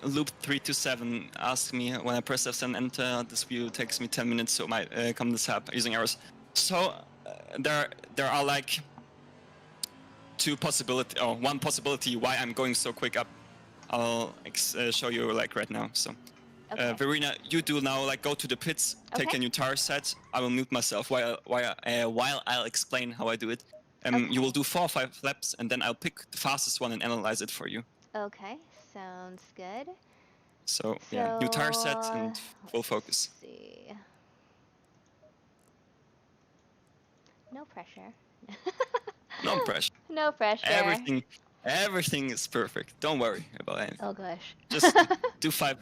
Loop327 asked me when I press F7 enter, this view takes me 10 minutes, so might come this app using errors. So there are like one possibility why I'm going so quick up. I'll show you like right now. So Verena, you do now like go to the pits, take a new tire set. I will mute myself while I'll explain how I do it. You will do 4 or 5 laps, and then I'll pick the fastest one and analyze it for you. Okay, sounds good. So yeah, new tire set and full focus. Let's see. No pressure. No pressure. No pressure. Everything is perfect. Don't worry about anything. Oh gosh. Just do five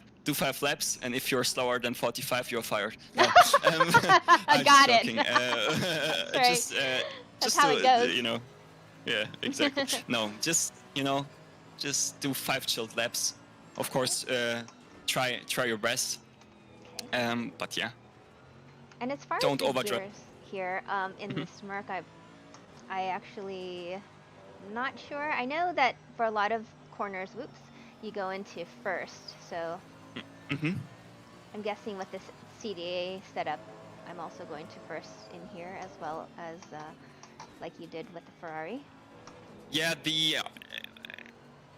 laps, and if you're slower than 45, you're fired. No, I got it. That's right. That's how it goes. You know. Yeah, exactly. No, just do 5 chilled laps. Of course, try your best. Okay. But yeah. And as far Don't as the overdrive gears here in the Smirk, I actually not sure. I know that for a lot of corners, you go into first. So I'm guessing with this CDA setup, I'm also going to first in here as well as like you did with the Ferrari. Yeah, the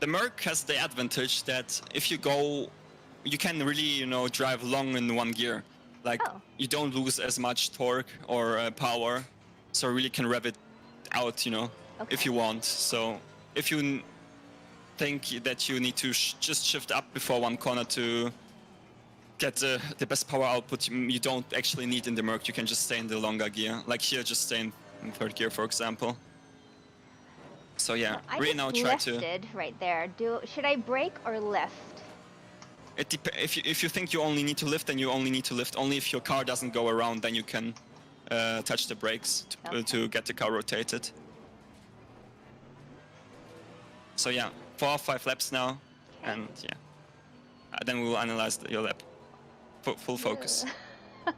Merc has the advantage that if you can really drive long in one gear. Like you don't lose as much torque or power, so you really can rev it out, if you want. So if you think that you need to just shift up before one corner to get the best power output, you don't actually need in the Merc. You can just stay in the longer gear. Like here, just stay in 3rd gear, for example. So yeah, really now try to. Right there. Should I brake or lift? If you think you only need to lift, then you only need to lift. Only if your car doesn't go around, then you can touch the brakes to get the car rotated. So yeah, 4 or 5 laps now, and yeah, then we will analyze your lap. Full focus. Okay.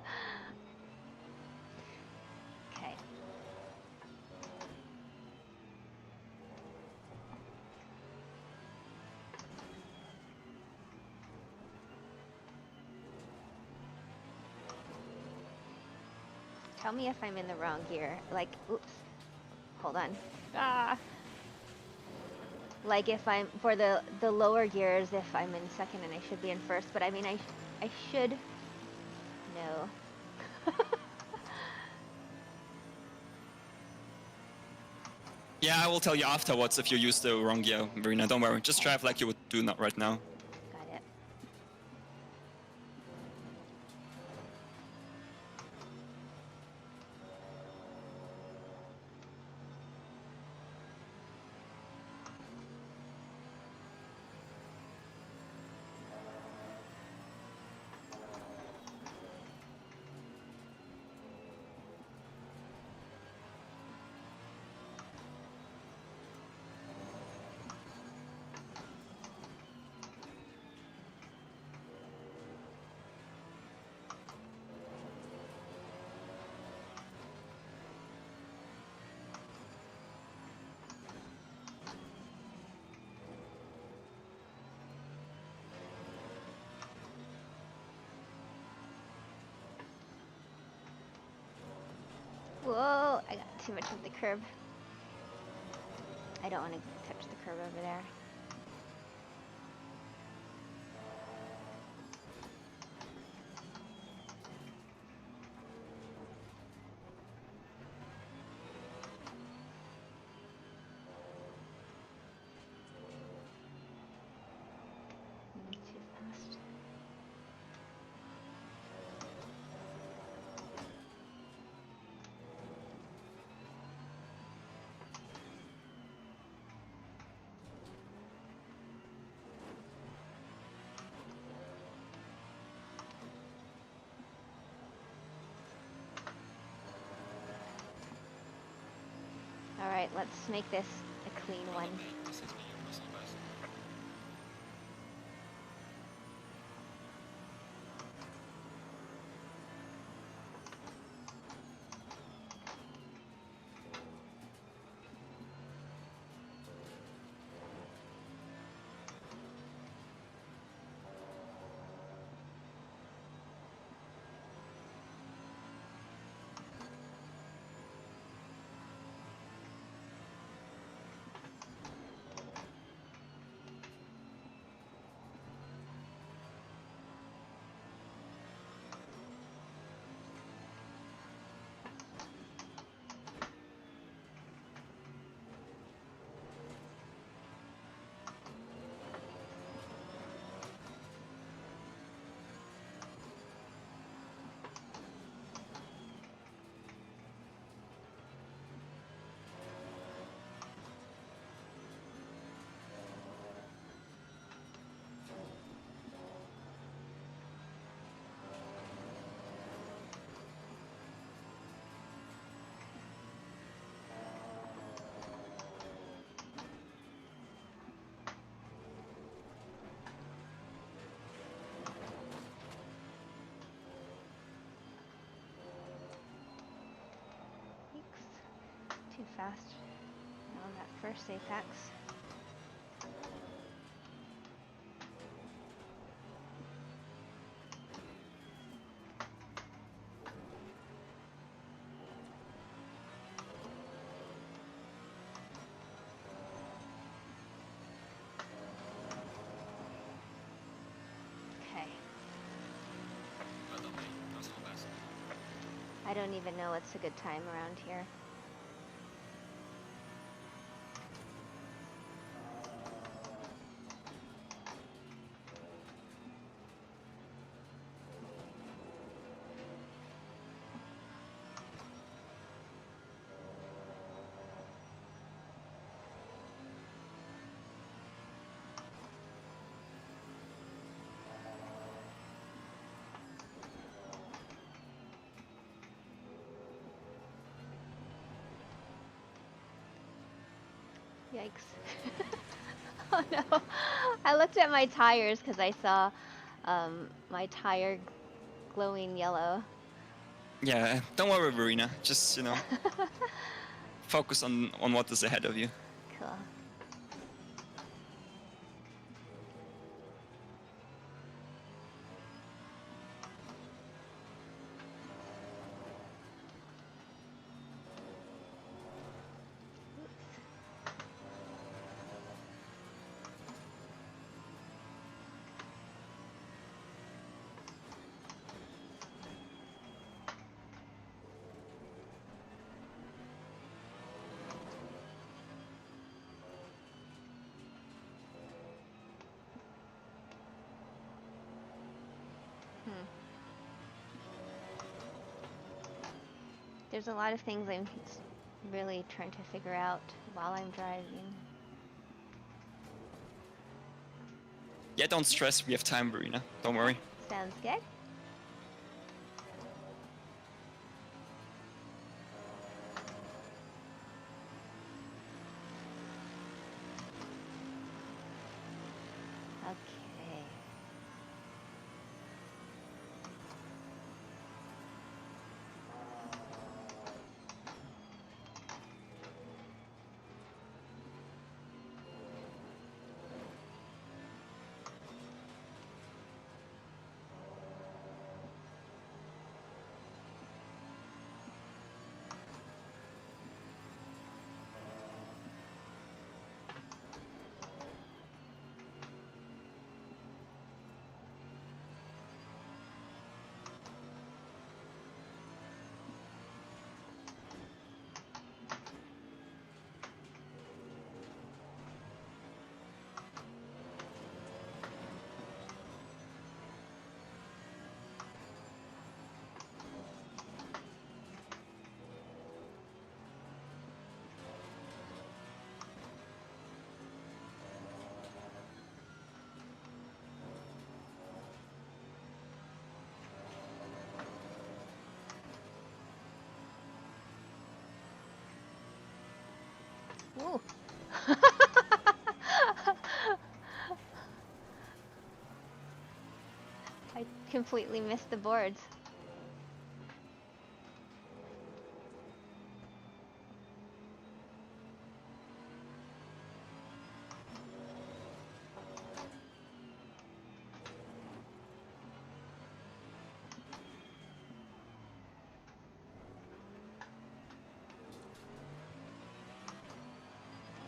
Tell me if I'm in the wrong gear. Like, oops. Hold on. Like if I'm for the lower gears, if I'm in 2nd and I should be in 1st, but I mean I should know. Yeah, I will tell you afterwards if you use the wrong gear, Verena. Don't worry. Just drive like you would do not right now. Got it. Whoa, I got too much of the curb. I don't want to touch the curb over there. All right, let's make this a clean one. Too fast on that first apex. Okay. I don't even know what's a good time around here. Yikes. Oh no. I looked at my tires because I saw my tire glowing yellow. Yeah, don't worry, Verena. Just, focus on what is ahead of you. Cool. There's a lot of things I'm really trying to figure out while I'm driving. Yeah, don't stress. We have time, Verena. Don't worry. Sounds good. Okay. Ooh. I completely missed the boards.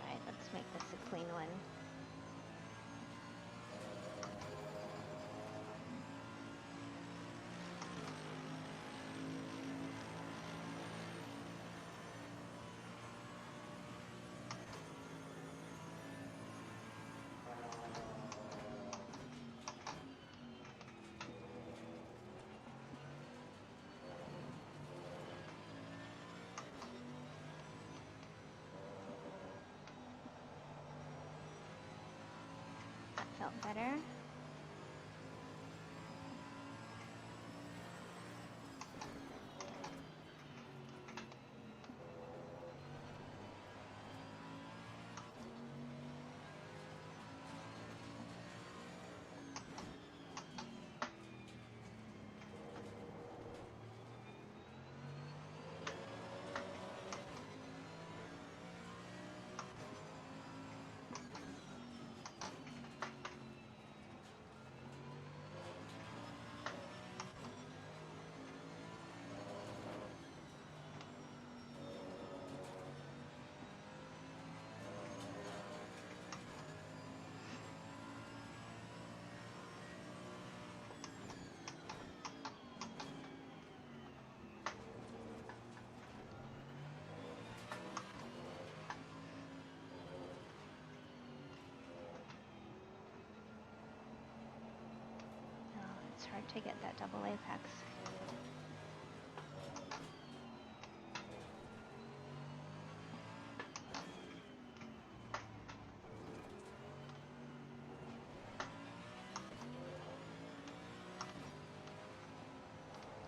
Alright, let's make this a clean one. That felt better. Oh, it's hard to get that double apex.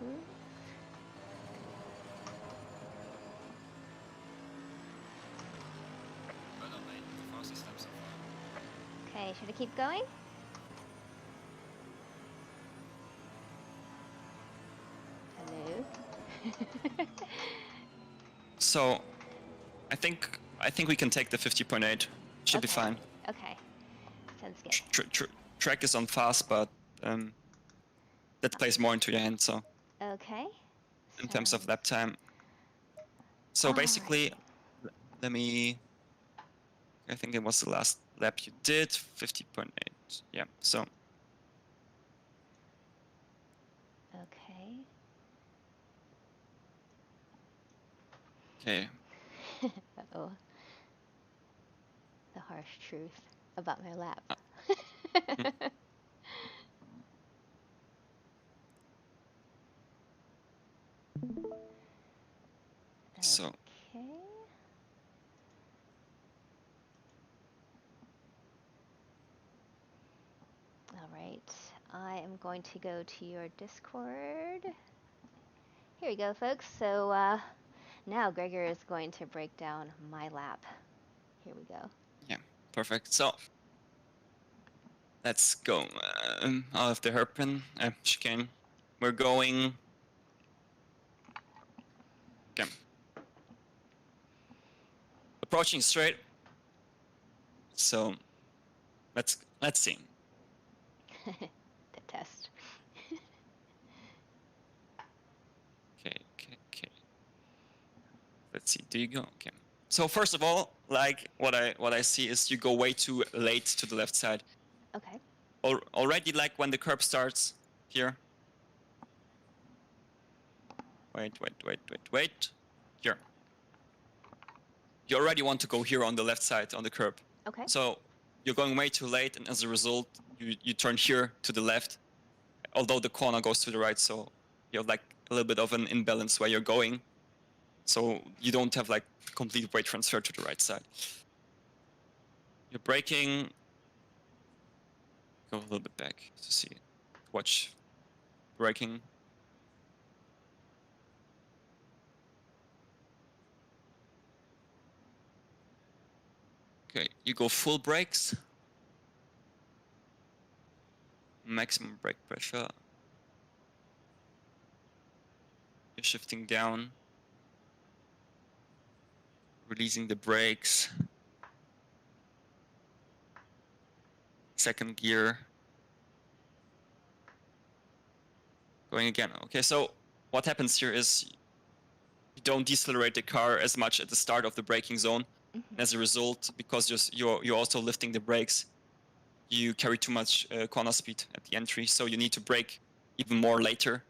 Ooh. Okay, should I keep going? Hello? So I think we can take the 50.8. Should be Okay. fine. Okay. Sounds good. Track is on fast, but that plays more into your hand. So Okay. in terms of Sounds lap time, so basically, alrighty. let me. I think it was the last lap you did, 50.8. Yeah. So Okay. okay. Uh-oh. The harsh truth about my lap. Hmm. So Okay. All right. I am going to go to your Discord. Here we go, folks. So now Gregor is going to break down my lap. Here we go. yeah, perfect. So let's go out of the hairpin chicane. We're going. Okay. Approaching straight. So let's see. The test. Okay. Let's see. Do you go? Okay. So first of all, like what I see is you go way too late to the left side. Okay. Already, like when the curb starts here. Wait. Here. You already want to go here on the left side on the curb. Okay. So you're going way too late, and as a result, you turn here to the left, although the corner goes to the right. So you have like a little bit of an imbalance where you're going. So you don't have like complete weight transfer to the right side. You're braking. Go a little bit back to see. Watch braking. Okay, you go full brakes. Maximum brake pressure. You're shifting down. Releasing the brakes. Second gear. Going again. Okay, so what happens here is you don't decelerate the car as much at the start of the braking zone. Mm-hmm. As a result, because you're also lifting the brakes, you carry too much corner speed at the entry, so you need to brake even more later,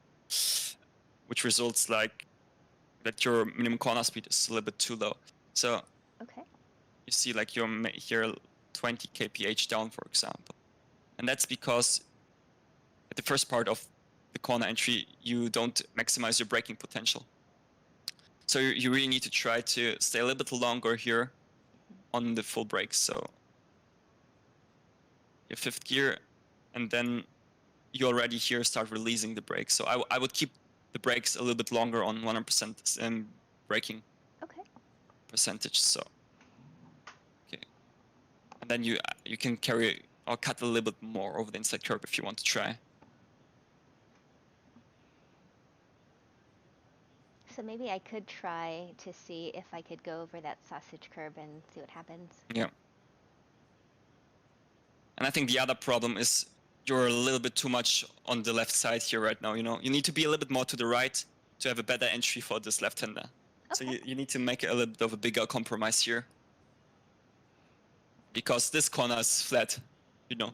which results like that your minimum corner speed is a little bit too low. So Okay. you see like you're here 20 kph down, for example, and that's because at the first part of the corner entry you don't maximize your braking potential. So you really need to try to stay a little bit longer here on the full brakes. So your fifth gear, and then you already here start releasing the brakes. So I would keep the brakes a little bit longer on 100% braking Okay. percentage. So okay, and then you can carry or cut a little bit more over the inside curb if you want to try. So maybe I could try to see if I could go over that sausage curb and see what happens. Yeah. And I think the other problem is you're a little bit too much on the left side here right now. You know, you need to be a little bit more to the right to have a better entry for this left-hander. So Okay. you need to make a little bit of a bigger compromise here. Because this corner is flat, you know.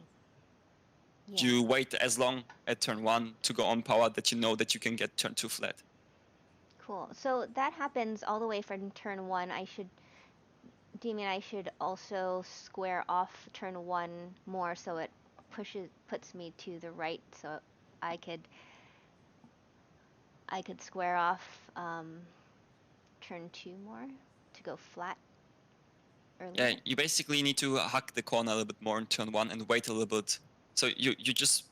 Yeah. You wait as long at turn 1 to go on power that you know that you can get turn 2 flat. Cool. So that happens all the way from turn 1. Do you mean I should also square off turn 1 more so it puts me to the right so I could square off turn 2 more to go flat earlier? Yeah, you basically need to hug the corner a little bit more in turn 1 and wait a little bit. So you're just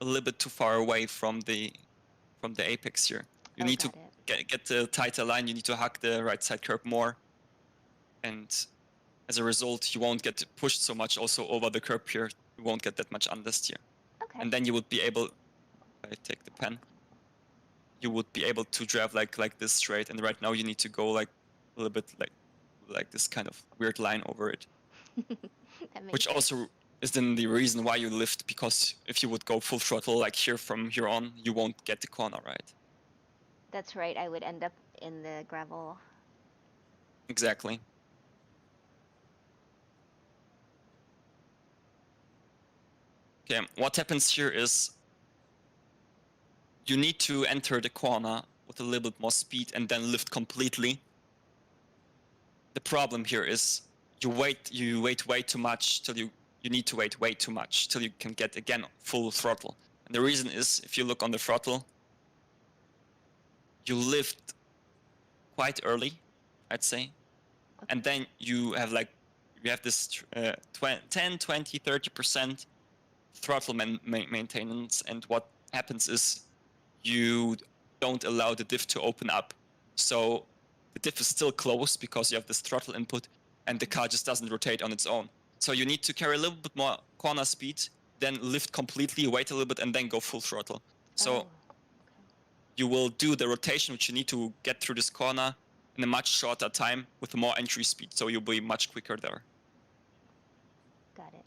a little bit too far away from the apex here. You need to Got it. get the tighter line. You need to hug the right side curb more, and as a result, you won't get pushed so much also over the curb here. You won't get that much understeer, Okay. and then you would be able. I take the pen. You would be able to drive like this straight, and right now you need to go like a little bit like this kind of weird line over it, That makes which sense. also is then the reason why you lift, because if you would go full throttle like here from here on, you won't get the corner right. That's right. I would end up in the gravel. Exactly. Okay, what happens here is you need to enter the corner with a little bit more speed and then lift completely. The problem here is you wait way too much till you need to wait way too much till you can get again full throttle. And the reason is, if you look on the throttle, you lift quite early, I'd say. Okay. And then you have this 10, 20, 30% throttle maintenance. And what happens is you don't allow the diff to open up. So the diff is still closed because you have this throttle input, and the car just doesn't rotate on its own. So you need to carry a little bit more corner speed, then lift completely, wait a little bit, and then go full throttle. So Okay. you will do the rotation which you need to get through this corner in a much shorter time with more entry speed. So you'll be much quicker there. Got it.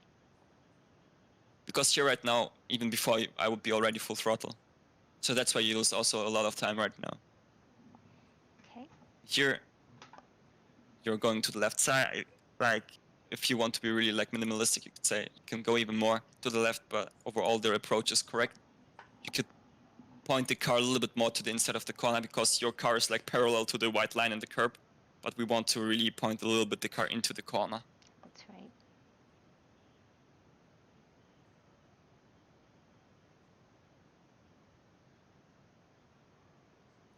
Because here right now, even before I would be already full throttle. So that's why you lose also a lot of time right now. Okay. Here, you're going to the left side. Like, if you want to be really like minimalistic, you could say you can go even more to the left, but overall their approach is correct. You could point the car a little bit more to the inside of the corner because your car is like parallel to the white line in the curb, but we want to really point a little bit the car into the corner. That's right.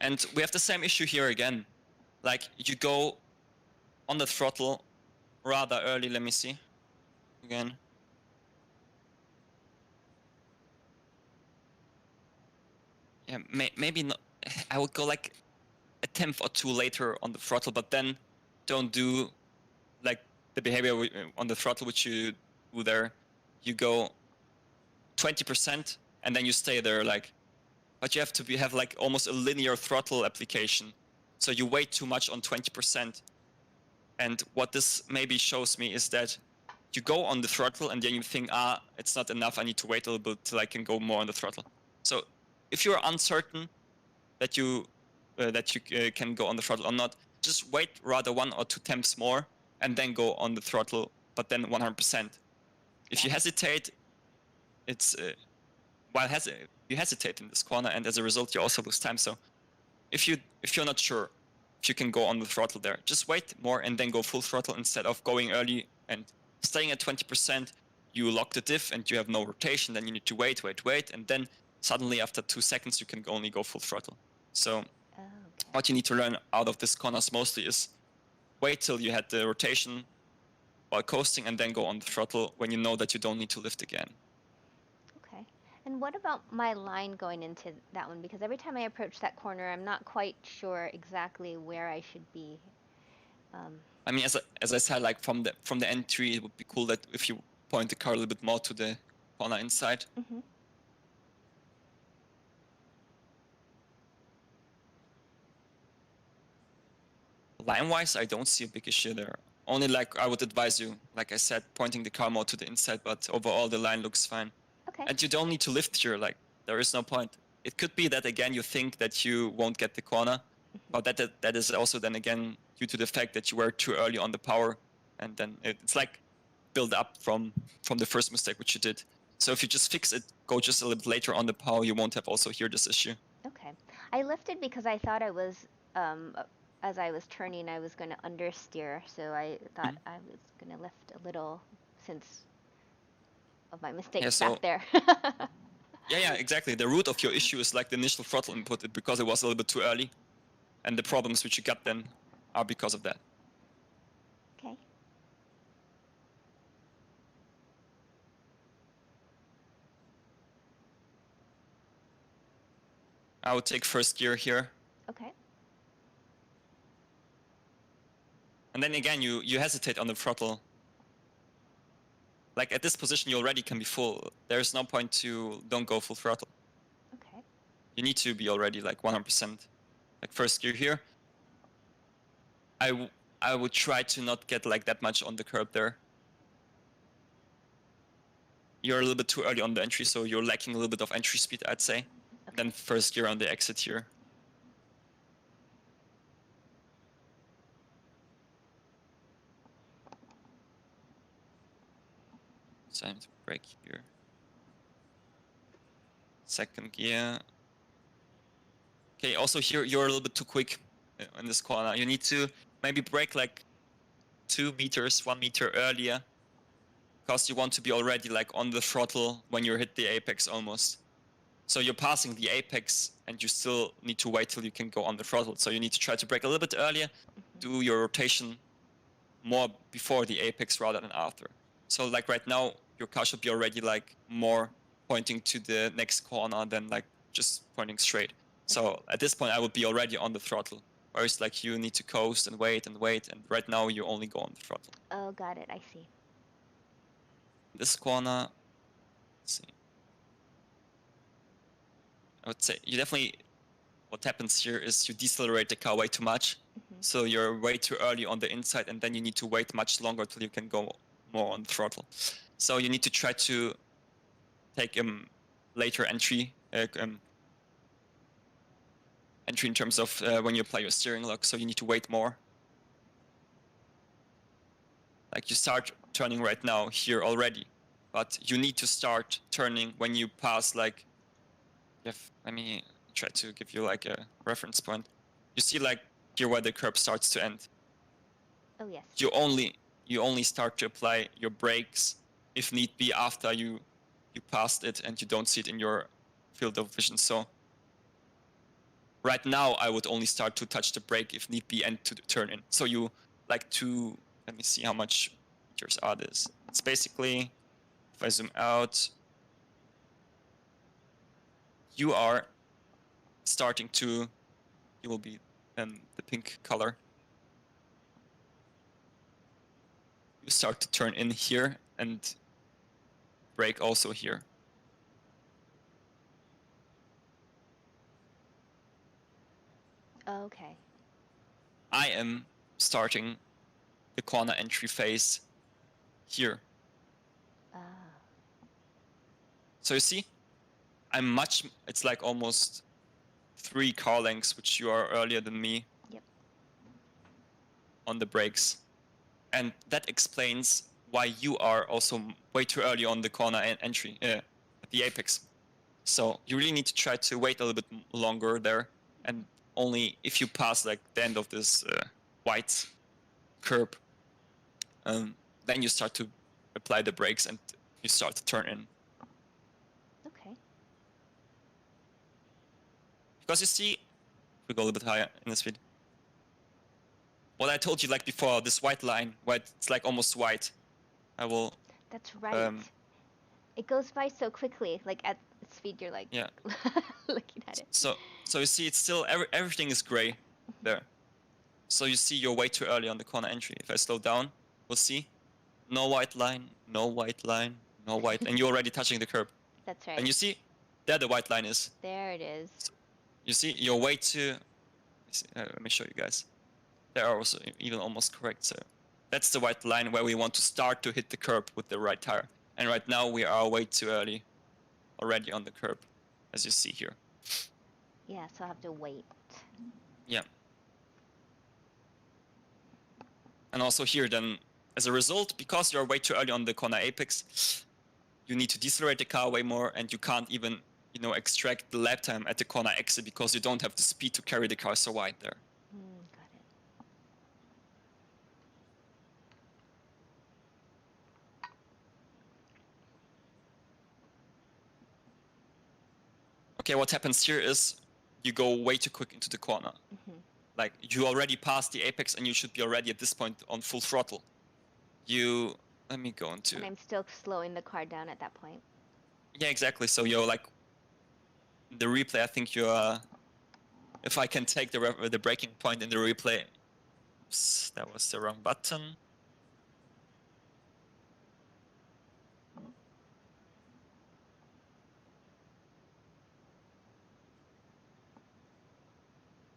And we have the same issue here again. Like, you go on the throttle rather early. Let me see again. Yeah, maybe not. I would go like a tenth or two later on the throttle, but then don't do like the behavior on the throttle which you do there. You go 20% and then you stay there, like, but you have to have like almost a linear throttle application. So you wait too much on 20%. And what this maybe shows me is that you go on the throttle and then you think, it's not enough, I need to wait a little bit till I can go more on the throttle. So if you're uncertain that you can go on the throttle or not, just wait rather 1 or 2 temps more and then go on the throttle, but then 100%. If you hesitate, it's you hesitate in this corner, and as a result you also lose time. So if you're not sure if you can go on the throttle there, just wait more and then go full throttle instead of going early and staying at 20%. You lock the diff and you have no rotation, then you need to wait, and then suddenly after 2 seconds you can only go full throttle. So what you need to learn out of this corners mostly is wait till you had the rotation while coasting and then go on the throttle when you know that you don't need to lift again. Okay. And what about my line going into that one? Because every time I approach that corner, I'm not quite sure exactly where I should be. I mean, as I said, like from the entry, it would be cool that if you point the car a little bit more to the corner inside. Mm-hmm. Line-wise, I don't see a big issue there. Only like I would advise you, like I said, pointing the car more to the inside, but overall the line looks fine. Okay. And you don't need to lift here, like there is no point. It could be that again you think that you won't get the corner, but that is also then again due to the fact that you were too early on the power, and then it's like build up from the first mistake which you did. So if you just fix it, go just a little bit later on the power, you won't have also here this issue. Okay. I lifted because I thought I was, as I was turning, I was going to understeer. So I thought I was going to lift a little since of my mistakes back there. Yeah, exactly. The root of your issue is like the initial throttle input because it was a little bit too early. And the problems which you got then are because of that. Okay. I would take first gear here. Okay. And then again, you hesitate on the throttle. Like at this position, you already can be full. There's no point to don't go full throttle. Okay. You need to be already like 100%. Like first gear here. I would try to not get like that much on the curb there. You're a little bit too early on the entry, so you're lacking a little bit of entry speed, I'd say. Okay. Then first gear on the exit here. So I have to brake here. Second gear. Okay, also here you're a little bit too quick in this corner. You need to maybe brake like 2 meters, 1 meter earlier, because you want to be already like on the throttle when you hit the apex almost. So you're passing the apex and you still need to wait till you can go on the throttle. So you need to try to brake a little bit earlier, do your rotation more before the apex rather than after. So like right now, your car should be already like more pointing to the next corner than like just pointing straight. So at this point, I would be already on the throttle. Whereas like you need to coast and wait, and right now you only go on the throttle. Oh, got it. I see. This corner, let's see. I would say you definitely, what happens here is you decelerate the car way too much. So you're way too early on the inside, and then you need to wait much longer till you can go more on the throttle. So you need to try to take later entry in terms of when you apply your steering lock. So you need to wait more. Like you start turning right now here already, but you need to start turning when you pass like, let me try to give you like a reference point. You see like here where the curb starts to end. Oh yes. You only start to apply your brakes if need be after you passed it and you don't see it in your field of vision. So right now I would only start to touch the brake if need be and to turn in. So you like to, let me see how much meters are this. It's basically, if I zoom out, you are starting to, you will be the pink color. you start to turn in here and brake also here. Okay. I am starting the corner entry phase here. So you see, it's like almost 3 car lengths, which you are earlier than me. Yep. On the brakes. And that explains why you are also way too early on the corner entry at the apex. So you really need to try to wait a little bit longer there. And only if you pass like the end of this white curb, then you start to apply the brakes and you start to turn in. Okay. Because you see, we go a little bit higher in the speed. What I told you like before, this white line, where it's like almost white. I will. That's right. It goes by so quickly. Like at speed, you're like looking at it. So you see, it's still everything is gray there. So you see, you're way too early on the corner entry. If I slow down, we'll see, no white line, no white line, no white, and you're already touching the curb. That's right. And you see, there the white line is. There it is. So you see, you're way too. Let me show you guys. They are also even almost correct. So that's the white line where we want to start to hit the curb with the right tire. And right now we are way too early already on the curb, as you see here. Yeah, so I have to wait. Yeah. And also here then, as a result, because you're way too early on the corner apex, you need to decelerate the car way more, and you can't even, extract the lap time at the corner exit because you don't have the speed to carry the car so wide there. Got it. Okay, what happens here is you go way too quick into the corner. Like, you already passed the apex and you should be already at this point on full throttle. Let me go into... And I'm still slowing the car down at that point. Yeah, exactly. So you're like, the replay, I think you're... If I can take the braking point in the replay... Oops, that was the wrong button.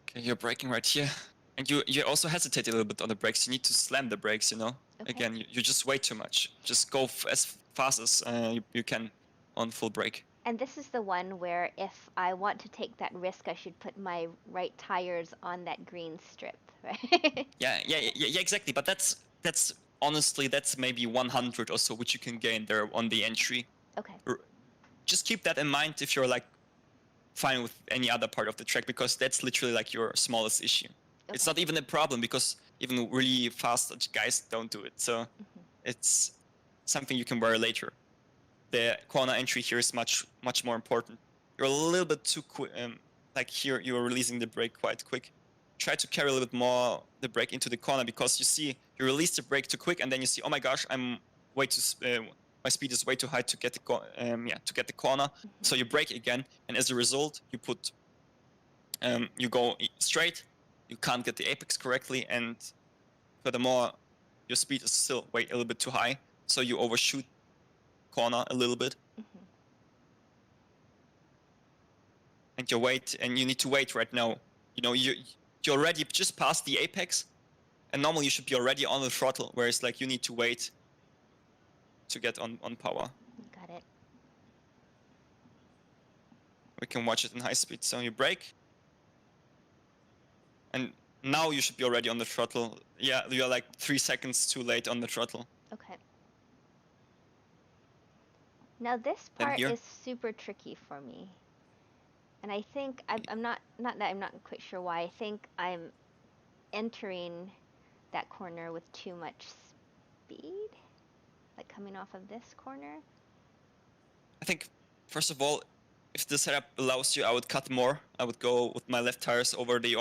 Okay, you're braking right here. And you also hesitate a little bit on the brakes. You need to slam the brakes, Okay. Again, you just way too much. Just go as fast as you can on full brake. And this is the one where if I want to take that risk, I should put my right tires on that green strip, right? Yeah, exactly. But that's honestly, that's maybe 100 or so, which you can gain there on the entry. Okay. Just keep that in mind if you're like fine with any other part of the track, because that's literally like your smallest issue. Okay. It's not even a problem because even really fast guys don't do it. So it's something you can worry later. The corner entry here is much more important. You're a little bit too quick. Like here, you are releasing the brake quite quick. Try to carry a little bit more the brake into the corner, because you see you release the brake too quick, and then you see, oh my gosh, I'm way too. My speed is way too high to get the corner. So you brake again, and as a result, you go straight. You can't get the apex correctly, and furthermore, your speed is still way a little bit too high. So you overshoot corner a little bit. And you need to wait right now. You already just passed the apex, and normally you should be already on the throttle, whereas like you need to wait to get on power. Got it. We can watch it in high speed. So you brake, and now you should be already on the throttle. Yeah, you're like 3 seconds too late on the throttle. Okay. Now this part is super tricky for me. And I think I'm not quite sure why. I think I'm entering that corner with too much speed, like coming off of this corner. I think, first of all, if the setup allows you, I would cut more. I would go with my left tires over the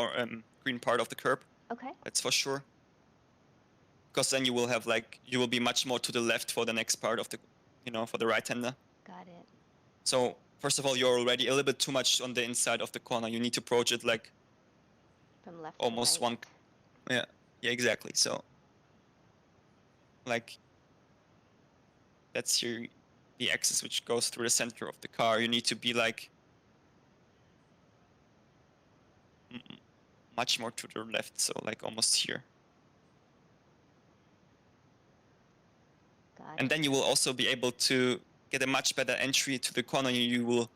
green part of the curb. Okay. That's for sure. Because then you will be much more to the left for the next part of the, for the right-hander. Got it. So first of all, you're already a little bit too much on the inside of the corner. You need to approach it like from left almost to right. one. Yeah, exactly. So like that's here the axis which goes through the center of the car. You need to be like much more to the left, so like almost here. Got And it. then you will also be able to get a much better entry to the corner. You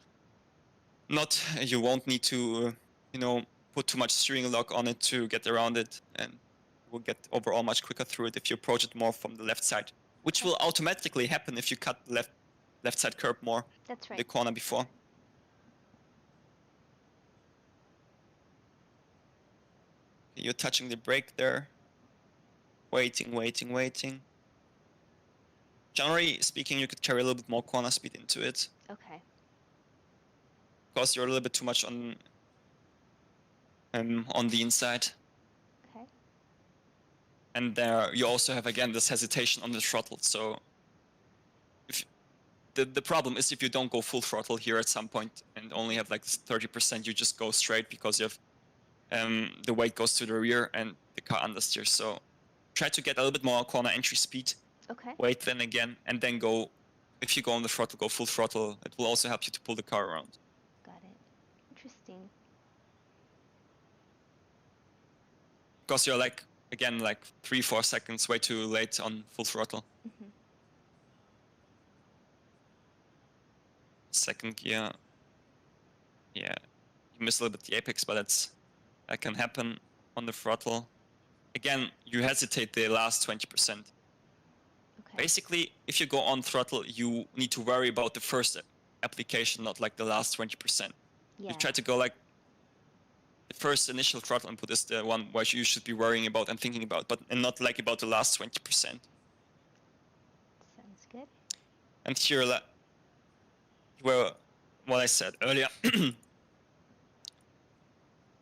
won't need to, put too much steering lock on it to get around it, and you will get overall much quicker through it if you approach it more from the left side, which Okay. will automatically happen if you cut the left side curb more That's in right. the corner before. You're touching the brake there. Waiting. Generally speaking, you could carry a little bit more corner speed into it. Okay. Because you're a little bit too much on the inside. Okay. And there you also have, again, this hesitation on the throttle. So if the problem is if you don't go full throttle here at some point and only have like 30%, you just go straight because you have the weight goes to the rear and the car understeers. So try to get a little bit more corner entry speed. Okay. Wait then again, and then go. If you go on the throttle, go full throttle. It will also help you to pull the car around. Got it. Interesting. Because you're like, again, like 3-4 seconds way too late on full throttle. Mm-hmm. Second gear. Yeah, you miss a little bit the apex, but that can happen on the throttle. Again, you hesitate the last 20%. Okay. Basically, if you go on throttle, you need to worry about the first application, not like the last 20%. Yeah. You try to go like the first initial throttle input is the one where you should be worrying about and thinking about, and not like about the last 20%. Sounds good. And here, well, what I said earlier,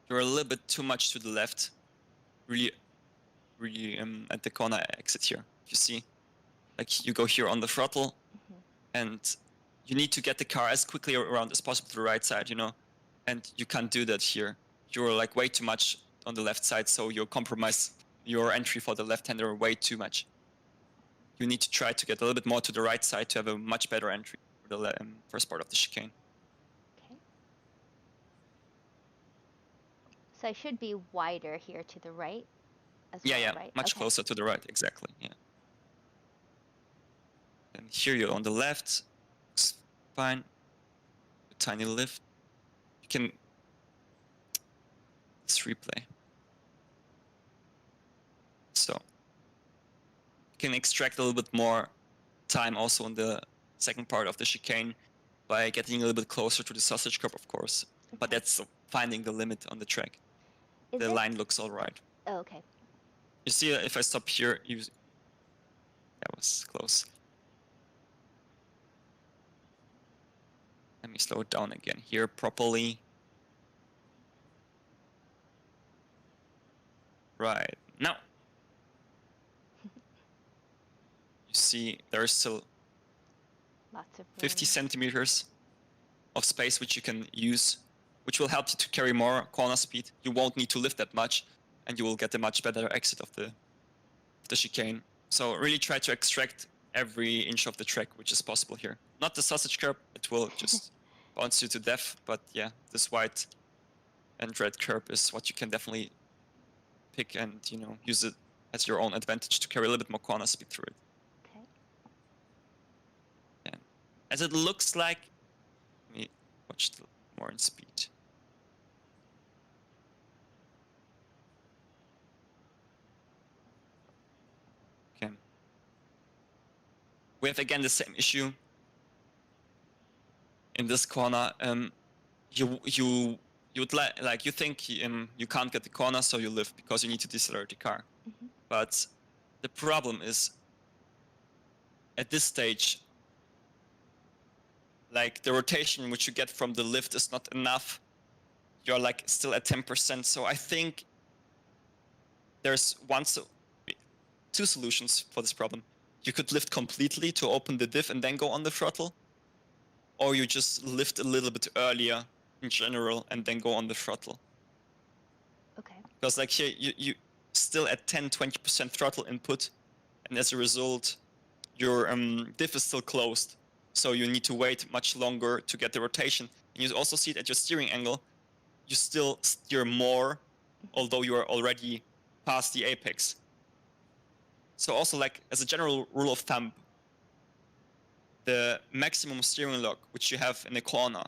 you're a little bit too much to the left, really at the corner exit here. You see, like you go here on the throttle, and you need to get the car as quickly around as possible to the right side, and you can't do that here. You're like way too much on the left side, so you compromise your entry for the left-hander way too much. You need to try to get a little bit more to the right side to have a much better entry for the first part of the chicane. Okay. So I should be wider here to the right as well, Yeah, right? much Okay. closer to the right, exactly, yeah. And here you're on the left, it's fine. A tiny lift. You can, let's replay. So you can extract a little bit more time also on the second part of the chicane by getting a little bit closer to the sausage curb, of course. Okay. But that's finding the limit on the track. The line looks all right. Oh, okay. You see, if I stop here, that was close. Let me slow it down again here properly. Right, now. You see, there's still Lots of room. 50 centimeters of space which you can use, which will help you to carry more corner speed. You won't need to lift that much, and you will get a much better exit of the chicane. So really try to extract every inch of the track which is possible here. Not the sausage curb, it will just bounce you to death, but yeah, this white and red curb is what you can definitely pick and, use it as your own advantage to carry a little bit more corner speed through it. Okay. Yeah. As it looks like, let me watch more in speed. Okay. We have again the same issue in this corner. You think you can't get the corner, so you lift because you need to decelerate the car. Mm-hmm. But the problem is, at this stage, like the rotation which you get from the lift is not enough. You're like still at 10%. So I think there's two solutions for this problem. You could lift completely to open the diff and then go on the throttle, or you just lift a little bit earlier in general and then go on the throttle. Okay. Because like here you still at 10-20% throttle input, and as a result, your diff is still closed. So you need to wait much longer to get the rotation. And you also see it at your steering angle. You still steer more, although you are already past the apex. So also, like, as a general rule of thumb, the maximum steering lock which you have in a corner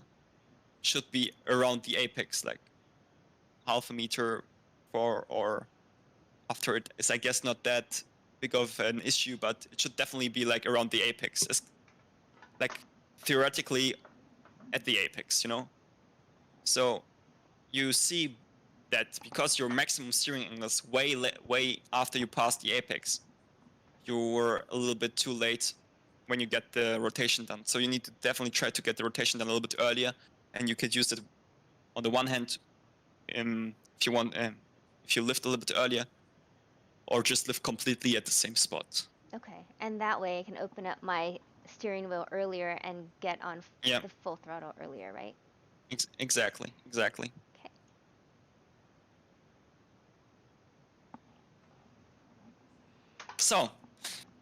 should be around the apex, like half a meter or after it is, I guess, not that big of an issue, but it should definitely be like around the apex, like theoretically at the apex, you know? So you see that because your maximum steering angle is way after you pass the apex, you were a little bit too late when you get the rotation done. So you need to definitely try to get the rotation done a little bit earlier, and you could use it on the one hand, if you want, if you lift a little bit earlier, or just lift completely at the same spot. Okay, and that way I can open up my steering wheel earlier and get on Yeah, the full throttle earlier, right? exactly. Okay. So,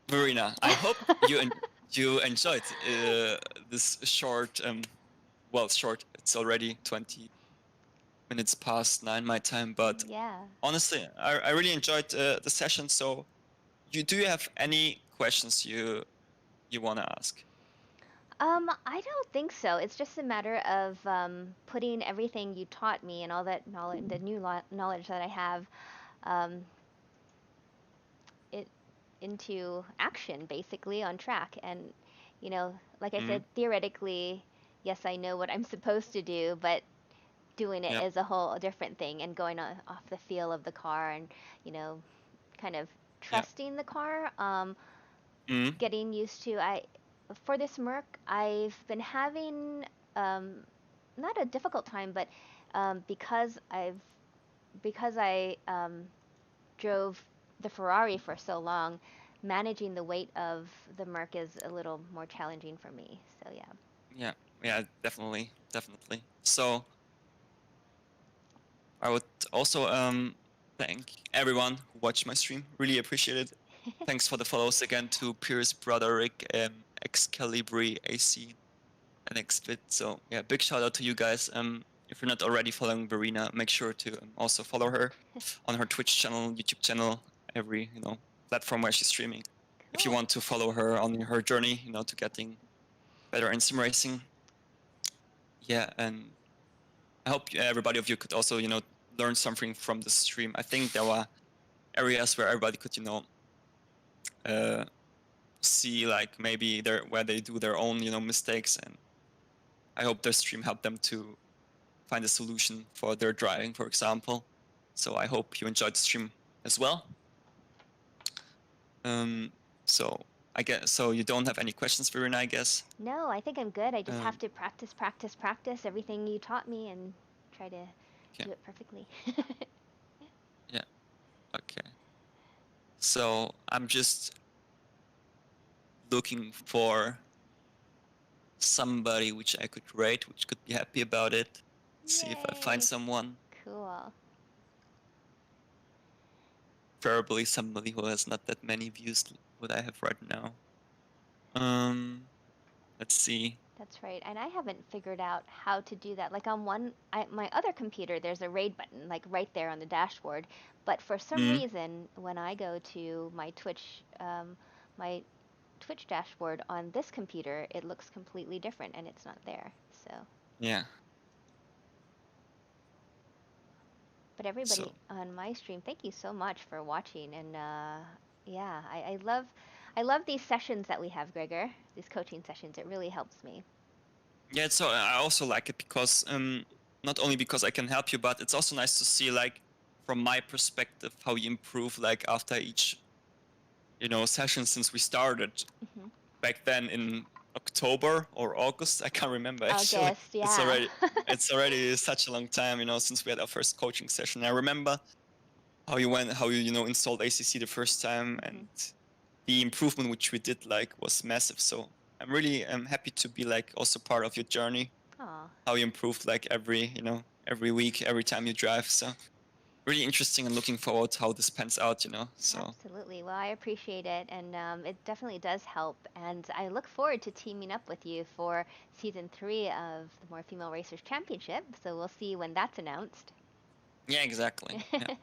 Verena, I hope you enjoyed this short. Short. It's already 20 minutes past 9 my time, but Yeah. honestly, I really enjoyed the session. So, do you have any questions you want to ask? I don't think so. It's just a matter of putting everything you taught me and all that knowledge, the new knowledge that I have, um, it into action, basically on track. And like I Mm-hmm. said, theoretically, yes, I know what I'm supposed to do, but doing it Yeah. is a whole different thing. And going off the feel of the car, and you know, kind of Yeah. trusting the car. Mm-hmm. Getting used to. I For this Merc, I've been having not a difficult time, but because I drove the Ferrari for so long, managing the weight of the Merc is a little more challenging for me. So yeah. Yeah. Yeah. Definitely. So I would also thank everyone who watched my stream. Really appreciate it. Thanks for the follows again to Pierce, Broderick, Excalibri, AC, and Xbit. So yeah, big shout out to you guys. If you're not already following Verena, make sure to also follow her on her Twitch channel, YouTube channel, every platform where she's streaming. If you Cool. want to follow her on her journey, to getting better in sim racing. Yeah, and I hope everybody of you could also learn something from the stream. I think there were areas where everybody could uh, see like maybe where they do their own mistakes, and I hope the stream helped them to find a solution for their driving, for example. So I hope you enjoyed the stream as well. So I guess so. You don't have any questions, Verena, I guess. No, I think I'm good. I just have Um, to practice everything you taught me and try to yeah, do it perfectly. yeah, okay. So I'm just looking for somebody which I could rate, which could be happy about it. See if I find Yay. someone. Cool. Preferably somebody who has not that many views what I have right now. Um, let's see. That's right. And I haven't figured out how to do that. Like on my other computer, there's a raid button, like right there on the dashboard. But for some Mm, reason, when I go to my Twitch dashboard on this computer, it looks completely different and it's not there. So, yeah. but everybody So on my stream, thank you so much for watching. And yeah, I love these sessions that we have, Gregor. These coaching sessions. It really helps me. yeah, so I also like it because not only because I can help you, but it's also nice to see like from my perspective how you improve like after each session since we started Hmm. back then in October or August. I can't remember actually. August, It's yeah. already it's already such a long time, since we had our first coaching session. I remember how you installed ACC the first time, Hmm. and the improvement which we did like was massive. So I'm really happy to be like also part of your journey. Aw. How you improved like every week, every time you drive. So really interesting and looking forward to how this pans out, you know. So Absolutely. Well, I appreciate it, and it definitely does help. And I look forward to teaming up with you for season 3 of the More Female Racers Championship. So we'll see when that's announced. yeah, exactly. Yeah.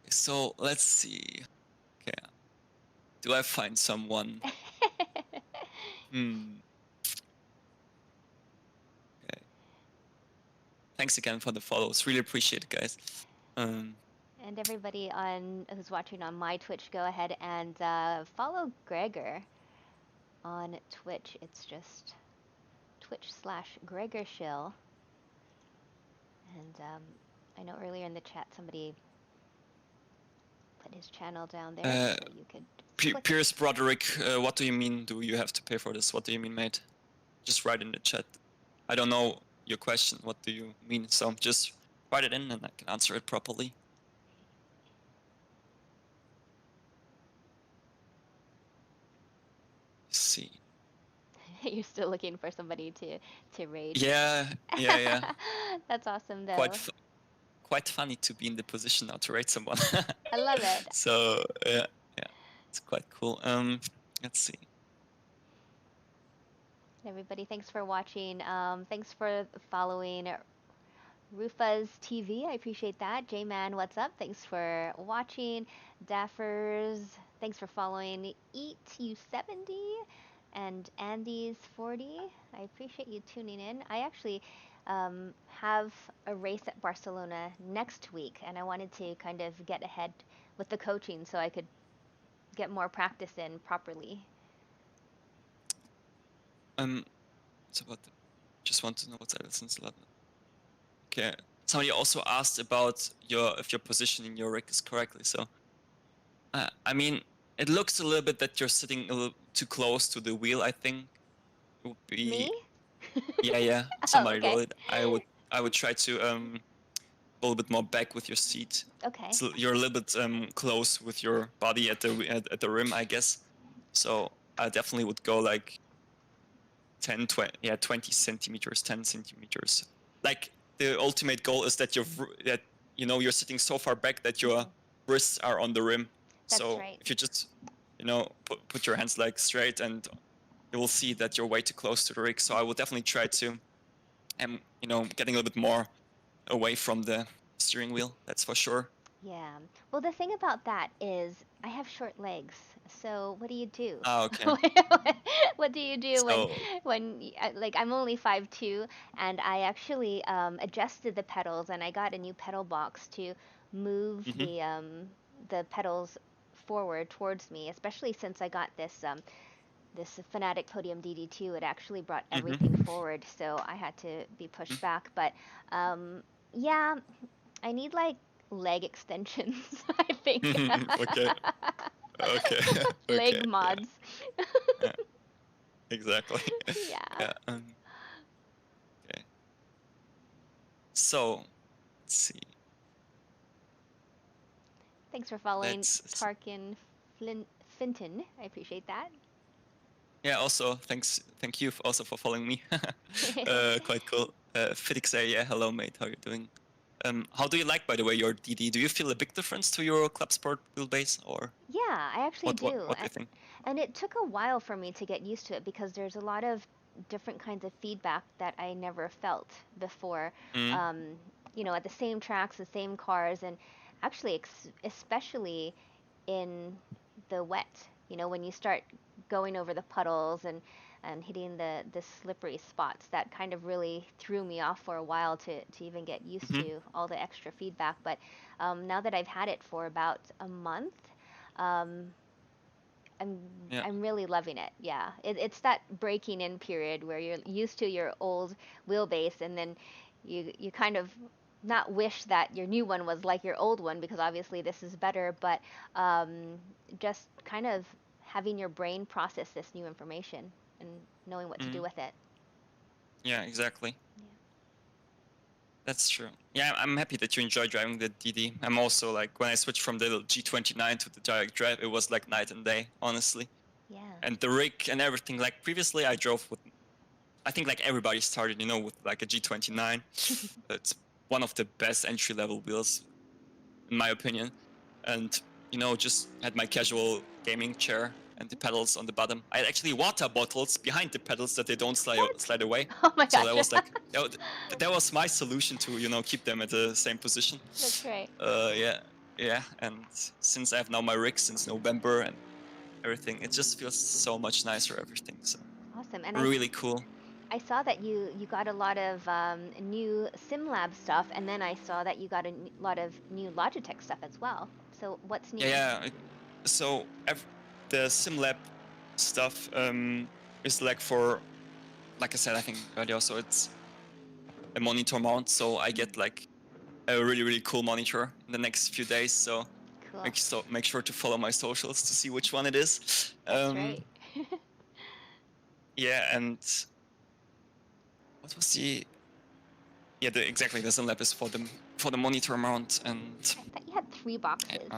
So let's see. Okay, do I find someone? Hmm. Okay. Thanks again for the follows. Really appreciate it, guys. And everybody on who's watching on my Twitch, go ahead and follow Gregor on Twitch. It's just Twitch/Gregor Schill. And I know earlier in the chat somebody put his channel down there, so you could click Pierce it. Broderick, what do you mean? Do you have to pay for this? What do you mean, mate? Just write in the chat. I don't know your question. What do you mean? So just write it in and I can answer it properly. Let's see. You're still looking for somebody to raid. Yeah. That's awesome, though. Quite funny to be in the position now to raid someone. I love it. So yeah, it's quite cool. Let's see. Everybody, thanks for watching. Thanks for following Rufa's TV. I appreciate that. J-Man, what's up? Thanks for watching. Daffers, thanks for following. ET70 and Andy's 40. I appreciate you tuning in. I actually have a race at Barcelona next week, and I wanted to kind of get ahead with the coaching so I could get more practice in properly. It's about just want to know what's Allison's level. Okay. Somebody also asked about if your positioning your rig is correctly. So, I mean, it looks a little bit that you're sitting a little too close to the wheel. I think it would be. Me? Yeah. Oh, Somebody okay. wrote it. I would try to a little bit more back with your seat. Okay. So you're a little bit close with your body at the rim, I guess. So I definitely would go like 10, 20 centimeters, 10 centimeters. Like the ultimate goal is that you're sitting so far back that your wrists are on the rim. That's So right. if you just, put your hands like straight, and you will see that you're way too close to the rig. So I will definitely try to, getting a little bit more away from the steering wheel. That's for sure. Yeah. Well, the thing about that is I have short legs. So what do you do? Okay. What do you do So. like I'm only 5'2", and I actually adjusted the pedals, and I got a new pedal box to move Mm-hmm. the pedals forward towards me, especially since I got this Fanatic Podium DD2. It actually brought everything Mm-hmm. forward, so I had to be pushed back. But yeah, I need like leg extensions, I think. Okay. Okay. Okay. Leg mods. Yeah. Exactly. Yeah. Yeah. Okay. So let's see. Thanks for following Let's. Tarkin Finton. I appreciate that. Yeah. Also, thank you also for following me. Quite cool. Fitix say, yeah, hello mate, how you doing? How do you like, by the way, your DD? Do you feel a big difference to your Club Sport wheelbase, or Yeah, I actually what? do. What do you think? And it took a while for me to get used to it because there's a lot of different kinds of feedback that I never felt before. Mm. Um, at the same tracks, the same cars, and actually, especially in the wet. When you start going over the puddles and hitting the slippery spots, that kind of really threw me off for a while to even get used Mm-hmm. to all the extra feedback. But now that I've had it for about a month, um, I'm Yeah. I'm really loving it. Yeah, it's that breaking in period where you're used to your old wheelbase, and then you kind of not wish that your new one was like your old one because obviously this is better, but just kind of having your brain process this new information and knowing what to do Mm. with it. Yeah. Exactly. Yeah. That's true. Yeah, I'm happy that you enjoy driving the DD. I'm also like, when I switched from the G29 to the direct drive, it was like night and day, honestly. Yeah. And the rig and everything. Like previously, I drove with, I think like everybody started, with like a G29. But one of the best entry-level wheels, in my opinion. And just had my casual gaming chair and the pedals on the bottom. I had actually water bottles behind the pedals that they don't slide away. Oh my So gosh. that was like that was my solution to keep them at the same position. That's right. Yeah. And since I have now my rig since November and everything, it just feels so much nicer. Everything. So Awesome. And really cool. I saw that you got a lot of new SimLab stuff, and then I saw that you got a lot of new Logitech stuff as well. So what's new? Yeah. So the SimLab stuff is like for, like I said, I think earlier. So it's a monitor mount. So I get like a really, really cool monitor in the next few days. So Cool. make sure to follow my socials to see which one it is. That's right. Yeah, and what was exactly the SimLab is for the monitor mount. And I thought you had 3 boxes.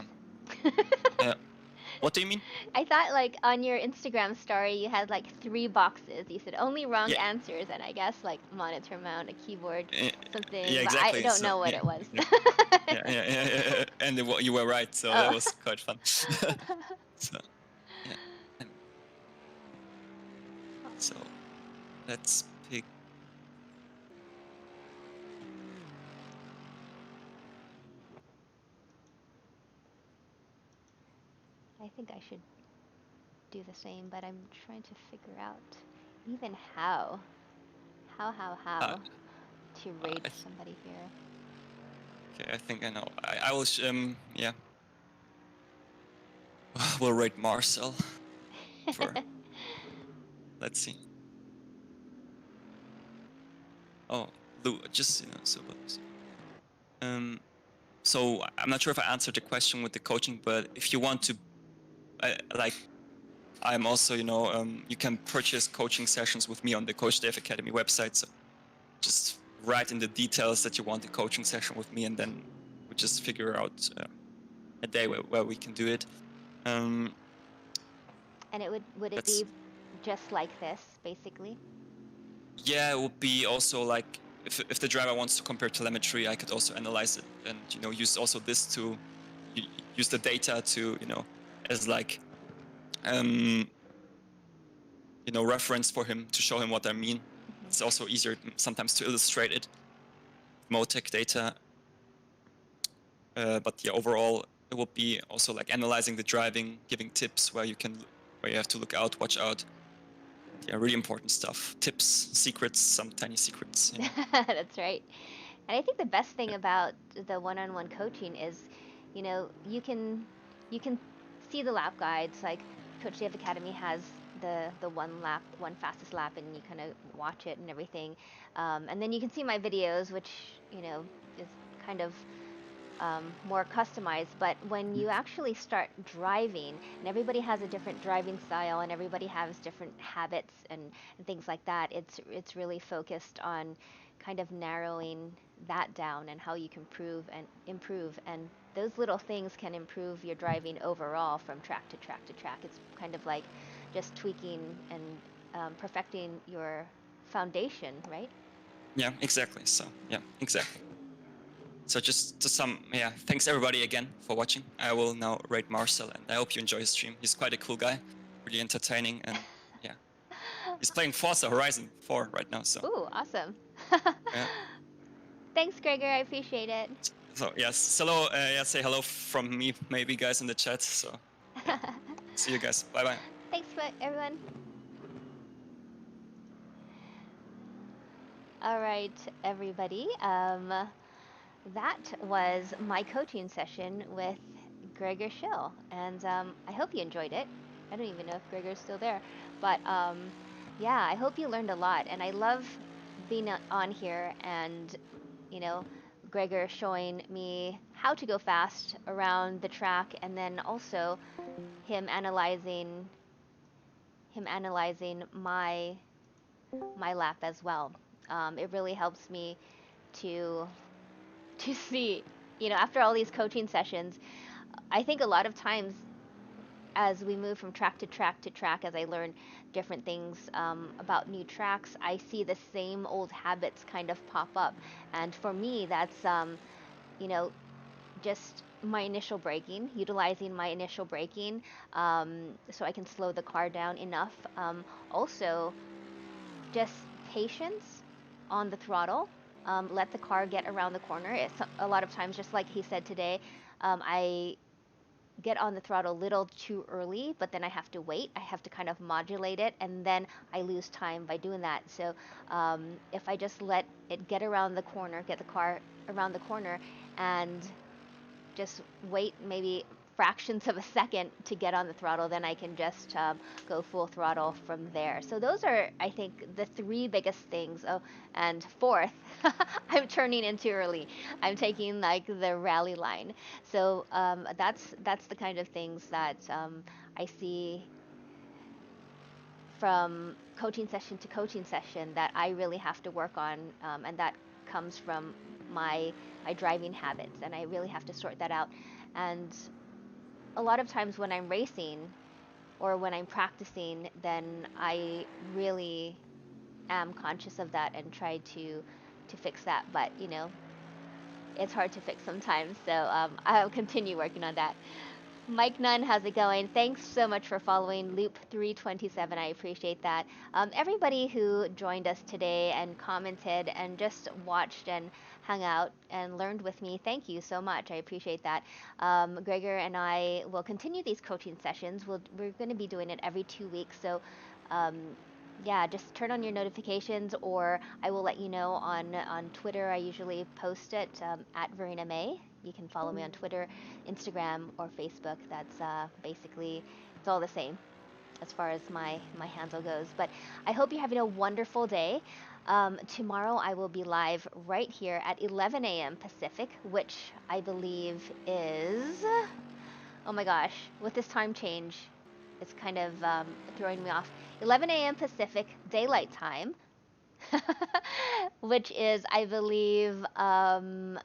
what do you mean? I thought like on your Instagram story you had like 3 boxes. You said only wrong answers, and I guess like monitor mount, a keyboard, something. Yeah, But exactly. I don't So, know what it was. yeah. And you were right. So that was quite fun. So yeah. So let's pick. I think I should do the same, but I'm trying to figure out even how to rate somebody here. Okay, I think I know. I will. Yeah. We'll rate Marcel. Let's see. Oh, Lou, just so. So I'm not sure if I answered the question with the coaching, but if you want to, I'm also, you can purchase coaching sessions with me on the Coach Dave Academy website. So just write in the details that you want a coaching session with me, and then we just figure out a day where we can do it. And it would it be just like this, basically? Yeah, it would be also like if the driver wants to compare telemetry, I could also analyze it and use also this to use the data to as like reference for him to show him what I mean. It's also easier sometimes to illustrate it. Motec data, but yeah, overall it will be also like analyzing the driving, giving tips where you have to look out, watch out. Yeah, really important stuff. Tips, secrets, some tiny secrets. That's right. And I think the best thing about the one-on-one coaching is, you can see the lap guides. Like Coach Dave Academy has the one fastest lap, and you kind of watch it and everything. And then you can see my videos, which is kind of more customized. But when you actually start driving, and everybody has a different driving style, and everybody has different habits and things like that, it's really focused on kind of narrowing that down and how you can improve. And those little things can improve your driving overall from track to track to track. It's kind of like just tweaking and perfecting your foundation, right? Yeah, exactly. So yeah, exactly. So just to thanks everybody again for watching. I will now rate Marcel, and I hope you enjoy his stream. He's quite a cool guy, really entertaining, and yeah, he's playing Forza Horizon 4 right now. So ooh, awesome. yeah. Thanks, Gregor. I appreciate it. So yes, hello. Say hello from me, maybe guys in the chat. So yeah, see you guys. Bye bye. Thanks, everyone. All right, everybody. That was my coaching session with Gregor Schill, and I hope you enjoyed it. I don't even know if Gregor's still there, but yeah, I hope you learned a lot. And I love being on here and, Gregor showing me how to go fast around the track, and then also him analyzing my lap as well. It really helps me to see, after all these coaching sessions, I think a lot of times as we move from track to track to track, as I learn different things about new tracks, I see the same old habits kind of pop up. And for me, that's, you know, just my initial braking, utilizing my initial braking, so I can slow the car down enough. Also, just patience on the throttle. Let the car get around the corner. It's a lot of times, just like he said today, I get on the throttle a little too early, but then I have to wait. I have to kind of modulate it, and then I lose time by doing that. So if I just let it get around the corner, get the car around the corner, and just wait maybe fractions of a second to get on the throttle, then I can just go full throttle from there. So those are, I think, the three biggest things. Oh, and fourth, I'm turning in too early. I'm taking like the rally line. So that's the kind of things that I see from coaching session to coaching session that I really have to work on, and that comes from my driving habits, and I really have to sort that out. And a lot of times when I'm racing or when I'm practicing, then I really am conscious of that and try to fix that. But it's hard to fix sometimes, so I'll continue working on that. Mike Nunn, how's it going? Thanks so much for following Loop 327. I appreciate that. Everybody who joined us today and commented and just watched and hung out and learned with me, thank you so much. I appreciate that. Gregor and I will continue these coaching sessions. We're going to be doing it every 2 weeks. So, um, yeah, just turn on your notifications, or I will let you know on Twitter. I usually post it at Verena Mei. You can follow me on Twitter, Instagram, or Facebook. That's basically, it's all the same as far as my handle goes. But I hope you're having a wonderful day. Tomorrow I will be live right here at 11 a.m. Pacific, which I believe is, oh my gosh, with this time change, it's kind of throwing me off. 11 a.m. Pacific Daylight Time, which is, I believe, 7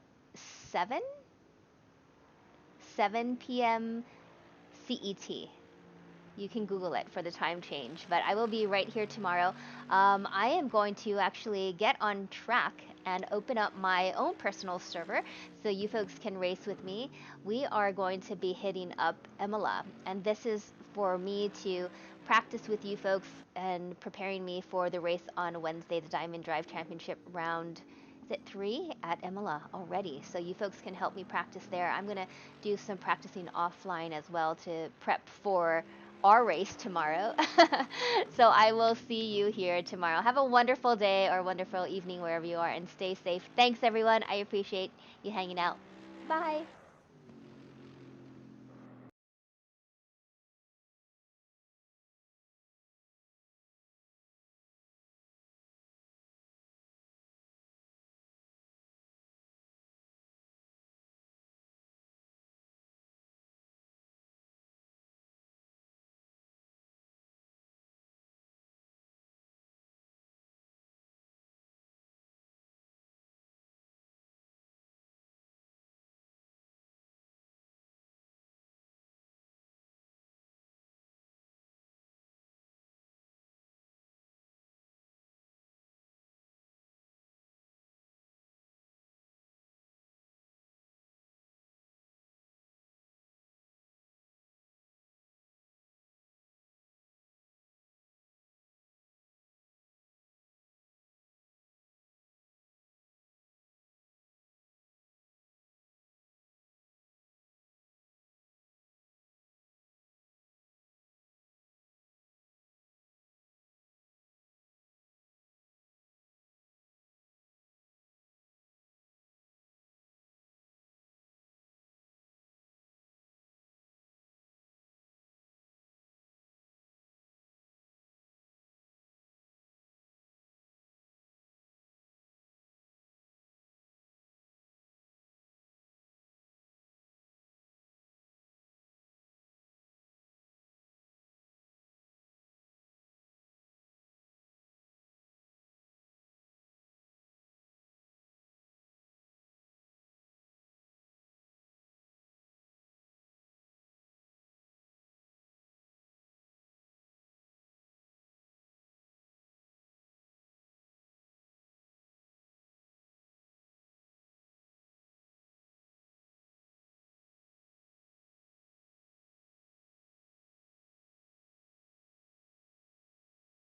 p.m. CET. You can Google it for the time change, but I will be right here tomorrow. I am going to actually get on track and open up my own personal server so you folks can race with me. We are going to be hitting up Imola, and this is for me to practice with you folks and preparing me for the race on Wednesday, the Diamond Drive Championship round. Is it 3 at Imola already? So you folks can help me practice there. I'm going to do some practicing offline as well to prep for our race tomorrow. So I will see you here tomorrow. Have a wonderful day or wonderful evening wherever you are, and stay safe. Thanks, everyone. I appreciate you hanging out. Bye.